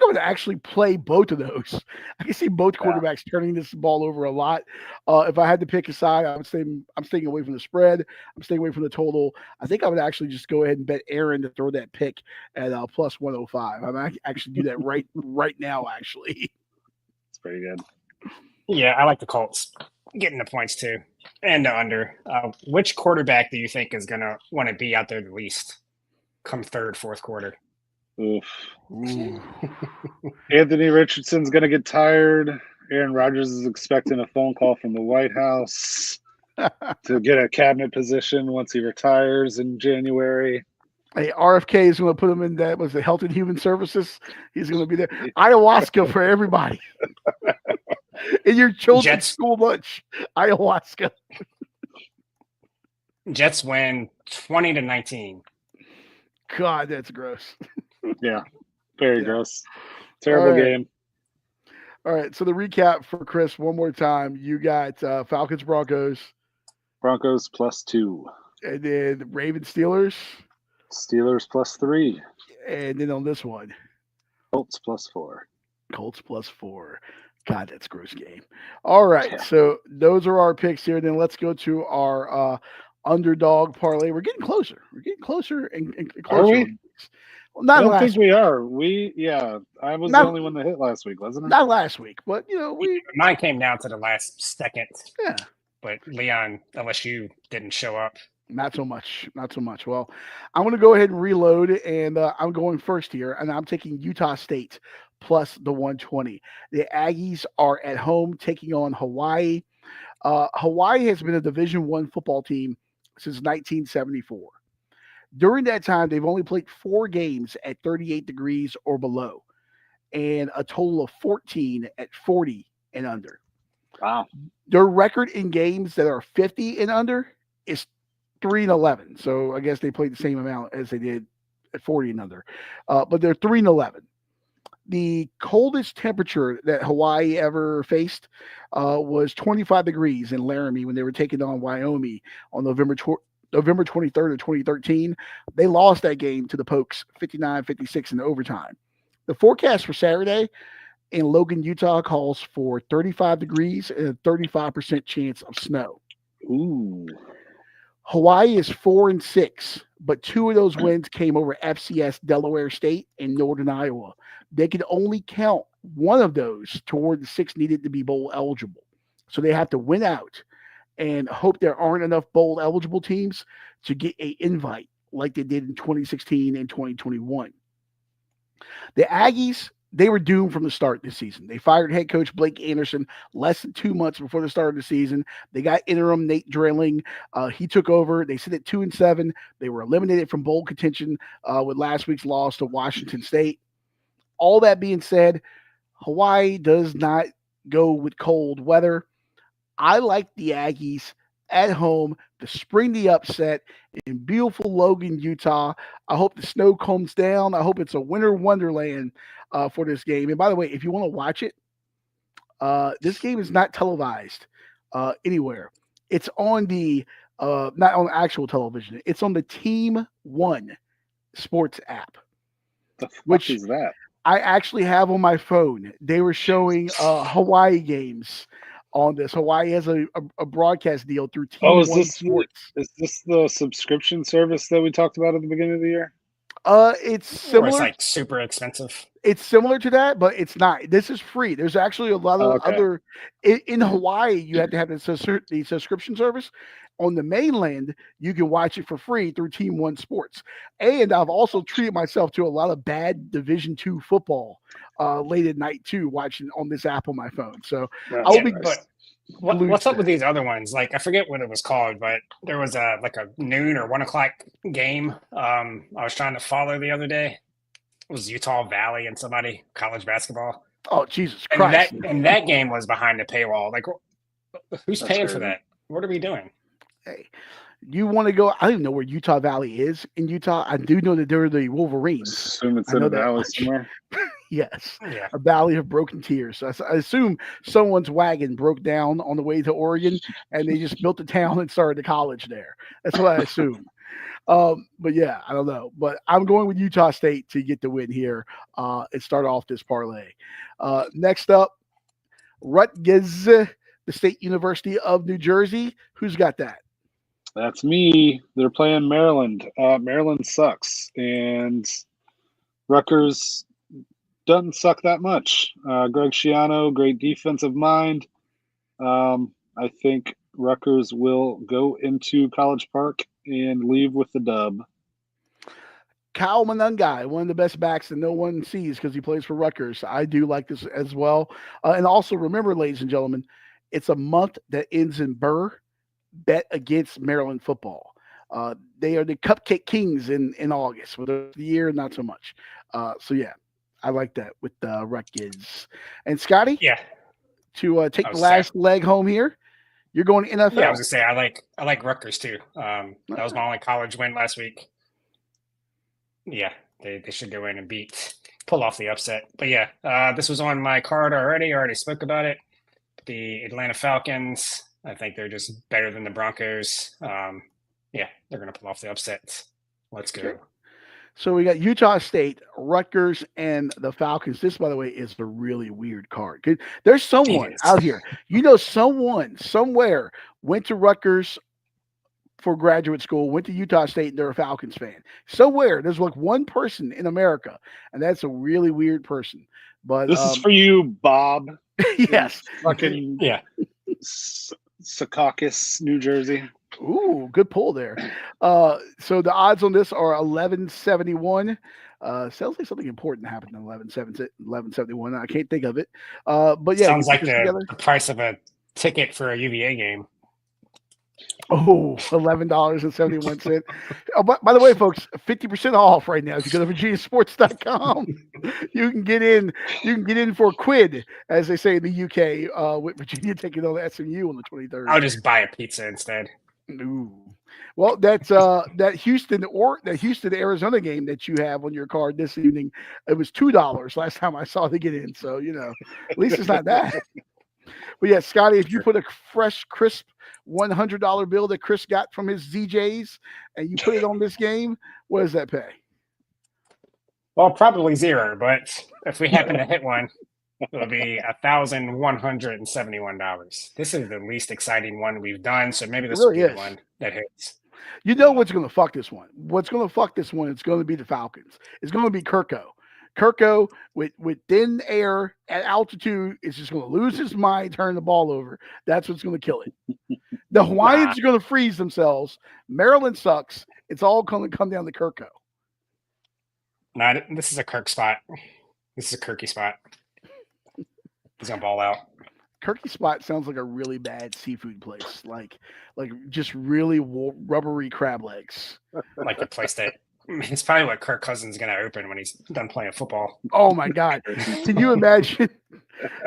I would actually play both of those. I can see both quarterbacks turning this ball over a lot. If I had to pick a side, I'm staying away from the spread. I'm staying away from the total. I think I would actually just go ahead and bet Aaron to throw that pick at +105. I might actually do that right now. Actually, it's pretty good. Yeah, I like the Colts getting the points too, and the under. Which quarterback do you think is going to want to be out there the least come third, fourth quarter? Oof. Anthony Richardson's going to get tired. Aaron Rodgers is expecting a phone call from the White House to get a cabinet position once he retires in January. Hey, RFK is going to put him in that. Was it Health and Human Services? He's going to be there. Ayahuasca for everybody. In your children's school lunch. Ayahuasca. Jets win 20-19. God, that's gross. Yeah, very gross. Terrible game. All right, so the recap for Chris one more time. You got Falcons, Broncos. Broncos +2. And then Ravens, Steelers. Steelers +3. And then on this one. Colts +4. Colts +4. God, that's a gross game. All right, Yeah. so those are our picks here. Then let's go to our underdog parlay. We're getting closer. We're getting closer and closer. Are we? on these. Well, not I don't last think week. we are. I was the Not, only one that hit last week, wasn't I? not last week, but we Mine came down to the last second, yeah. but Leon LSU didn't show up. Not so much. Not so much. Well, I'm going to go ahead and reload, and I'm going first here, and I'm taking Utah State plus the 120. The Aggies are at home taking on Hawaii. Hawaii has been a Division I football team since 1974. During that time, they've only played 4 games at 38 degrees or below, and a total of 14 at 40 and under. Wow. Their record in games that are 50 and under is 3-11. So I guess they played the same amount as they did at 40 and under. But they're 3-11. The coldest temperature that Hawaii ever faced was 25 degrees in Laramie when they were taking on Wyoming on November 23rd of 2013. They lost that game to the Pokes 59-56 in overtime. The forecast for Saturday in Logan, Utah calls for 35 degrees and a 35% chance of snow. Ooh. Hawaii is 4-6, but 2 of those wins came over FCS Delaware State and Northern Iowa. They could only count one of those toward the 6 needed to be bowl eligible. So they have to win out and hope there aren't enough bowl eligible teams to get an invite like they did in 2016 and 2021. The Aggies, they were doomed from the start this season. They fired head coach Blake Anderson less than 2 months before the start of the season. They got interim Nate Drilling. He took over. They sit at 2-7. They were eliminated from bowl contention with last week's loss to Washington State. All that being said, Hawaii does not go with cold weather. I like the Aggies at home to spring the upset in beautiful Logan, Utah. I hope the snow comes down. I hope it's a winter wonderland for this game. And by the way, if you want to watch it, this game is not televised anywhere. It's on the not on actual television. It's on the Team One sports app. The fuck Which is that? I actually have on my phone. They were showing Hawaii games on this. Hawaii has a broadcast deal through Team Oh, is One this Sports. is this the subscription service that we talked about at the beginning of the year? It's Or similar. it's like super expensive. It's similar to that, but it's not. This is free. There's actually a lot of Okay. other in Hawaii. You have to have the subscription service. On the mainland, you can watch it for free through Team One Sports. And I've also treated myself to a lot of bad Division II football late at night too, watching on this app on my phone. So That's I'll be nice. But glued what's to up with that. these other ones? Like I forget what it was called, but there was a noon or 1 o'clock game. I was trying to follow the other day. It was Utah Valley and somebody college basketball, Oh Jesus and Christ! that game was behind the paywall. Like, who's That's paying for crazy. that? What are we doing? Hey, you want to go? I don't even know where Utah Valley is in Utah. I do know that they're the Wolverines. Assume it's I in know a that valley much. somewhere. Yes, Yeah, a valley of broken tears. So I assume someone's wagon broke down on the way to Oregon, and they just built a town and started a college there. That's what I assume. But yeah, I don't know. But I'm going with Utah State to get the win here and start off this parlay. Next up, Rutgers, the State University of New Jersey. Who's got that? That's me. They're playing Maryland. Maryland sucks, and Rutgers doesn't suck that much. Greg Schiano, great defensive mind. I think Rutgers will go into College Park and leave with the dub. Kyle Monangai, one of the best backs that no one sees because he plays for Rutgers. I do like this as well. And also remember, ladies and gentlemen, it's a month that ends in Burr. Bet against Maryland football. They are the Cupcake Kings in August. For the year, not so much. So yeah, I like that with Rutgers. And Scotty, yeah, to take I the was last leg home here, you're going NFL. yeah. I was gonna say I like Rutgers too. That was my only college win last week. Yeah, they should go in and pull off the upset. But yeah, this was on my card already. I already spoke about it. The Atlanta Falcons. I think they're just better than the Broncos. Yeah, they're going to pull off the upset. Let's go. Okay. So we got Utah State, Rutgers, and the Falcons. This, by the way, is a really weird card. There's someone Yes. out here, someone somewhere went to Rutgers for graduate school, went to Utah State, and they're a Falcons fan. Somewhere there's like one person in America, and that's a really weird person. But This is for you, Bob. yes, Fucking Yeah. Secaucus, New Jersey. ooh, good pull there. So the odds on this are 1171. Sounds like something important happened in 1171. I can't think of it. But yeah, Sounds you like put this together. the price of a ticket for a UVA game. Oh, $11.71. Oh, by the way, folks, 50% off right now. If you go to VirginiaSports.com, you can get in. You can get in for a quid, as they say in the UK, with Virginia taking on SMU on the 23rd. I'll just buy a pizza instead. Ooh. Well, that's that Houston Arizona game that you have on your card this evening. It was $2 last time I saw they get in. So at least it's not that. But yeah, Scotty, if you put a fresh, crisp $100 bill that Chris got from his ZJs and you put it on this game, what does that pay? Well, probably zero, but if we happen to hit one, it'll be $1,171. This is the least exciting one we've done, so maybe this really will be is. the one that hits. You know what's going to fuck this one? What's going to fuck this one? It's going to be the Falcons. It's going to be Kirko. Kirko with thin air at altitude is just going to lose his mind, turn the ball over. That's what's going to kill it. The Hawaiians are going to freeze themselves. Maryland sucks. It's all going to come down to Kirko. Nah, this is a Kirk spot. This is a Kirky spot. He's going to ball out. Kirky spot sounds like a really bad seafood place, like just really rubbery crab legs. Like the place that it's probably what Kirk Cousins is going to open when he's done playing football. Oh my God! Can you imagine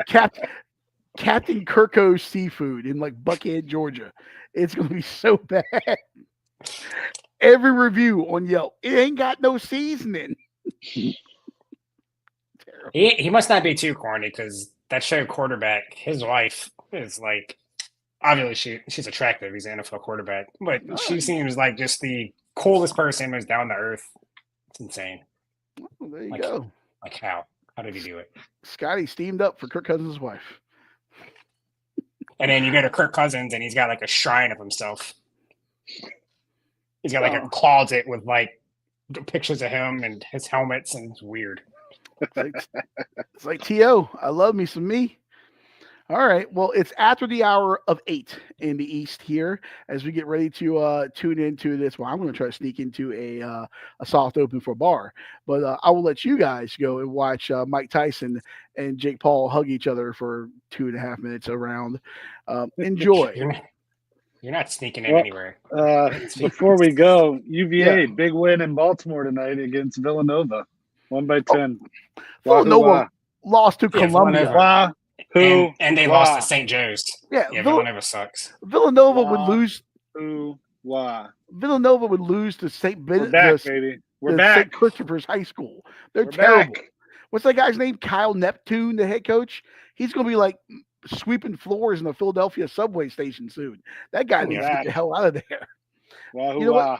Captain Kirko's Seafood in like Buckhead, Georgia? It's going to be so bad. Every review on Yelp, it ain't got no seasoning. Terrible. He must not be too corny because that show Quarterback, his wife is like, obviously she's attractive. He's an NFL quarterback, but she seems like just the coolest person, most down to earth. It's insane. Well, there you Like- go. Like how? How did he do it? Scotty steamed up for Kirk Cousins' wife. And then you go to Kirk Cousins and he's got like a shrine of himself. He's got like a closet with like pictures of him and his helmets, and it's weird. It's like T.O. I love me some me. All right. Well, it's after the hour of 8 in the East here as we get ready to tune into this. Well, I'm going to try to sneak into a soft open for bar, but I will let you guys go and watch Mike Tyson and Jake Paul hug each other for 2.5 minutes around. Enjoy. You're not sneaking in Well, anywhere. Before we go, UVA, Yeah. big win in Baltimore tonight against Villanova. 1-10. Villanova lost to Yeah, Columbia. Villanova. Who? And they Wah. lost to St. Joe's. Yeah, Villanova sucks. Villanova Wah. would lose. Who? Why? Villanova would lose to We're back, baby. We're St. back. Christopher's High School. They're We're terrible. back. What's that guy's name? Kyle Neptune, the head coach. He's going to be like sweeping floors in the Philadelphia subway station soon. That guy needs to get the hell out of there. Wahoo You know what? wah.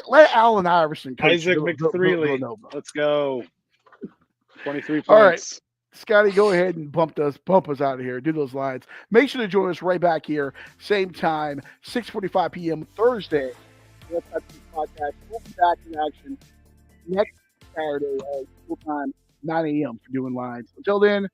Let Allen Iverson coach Isaac McThreely. Villanova. Let's go. 23 points. All right. Scotty, go ahead and bump us out of here. Do those lines. Make sure to join us right back here, same time, 6:45 p.m. Thursday. Let's have this podcast. We'll be back in action next Saturday, full time, 9 a.m. for doing lines. Until then,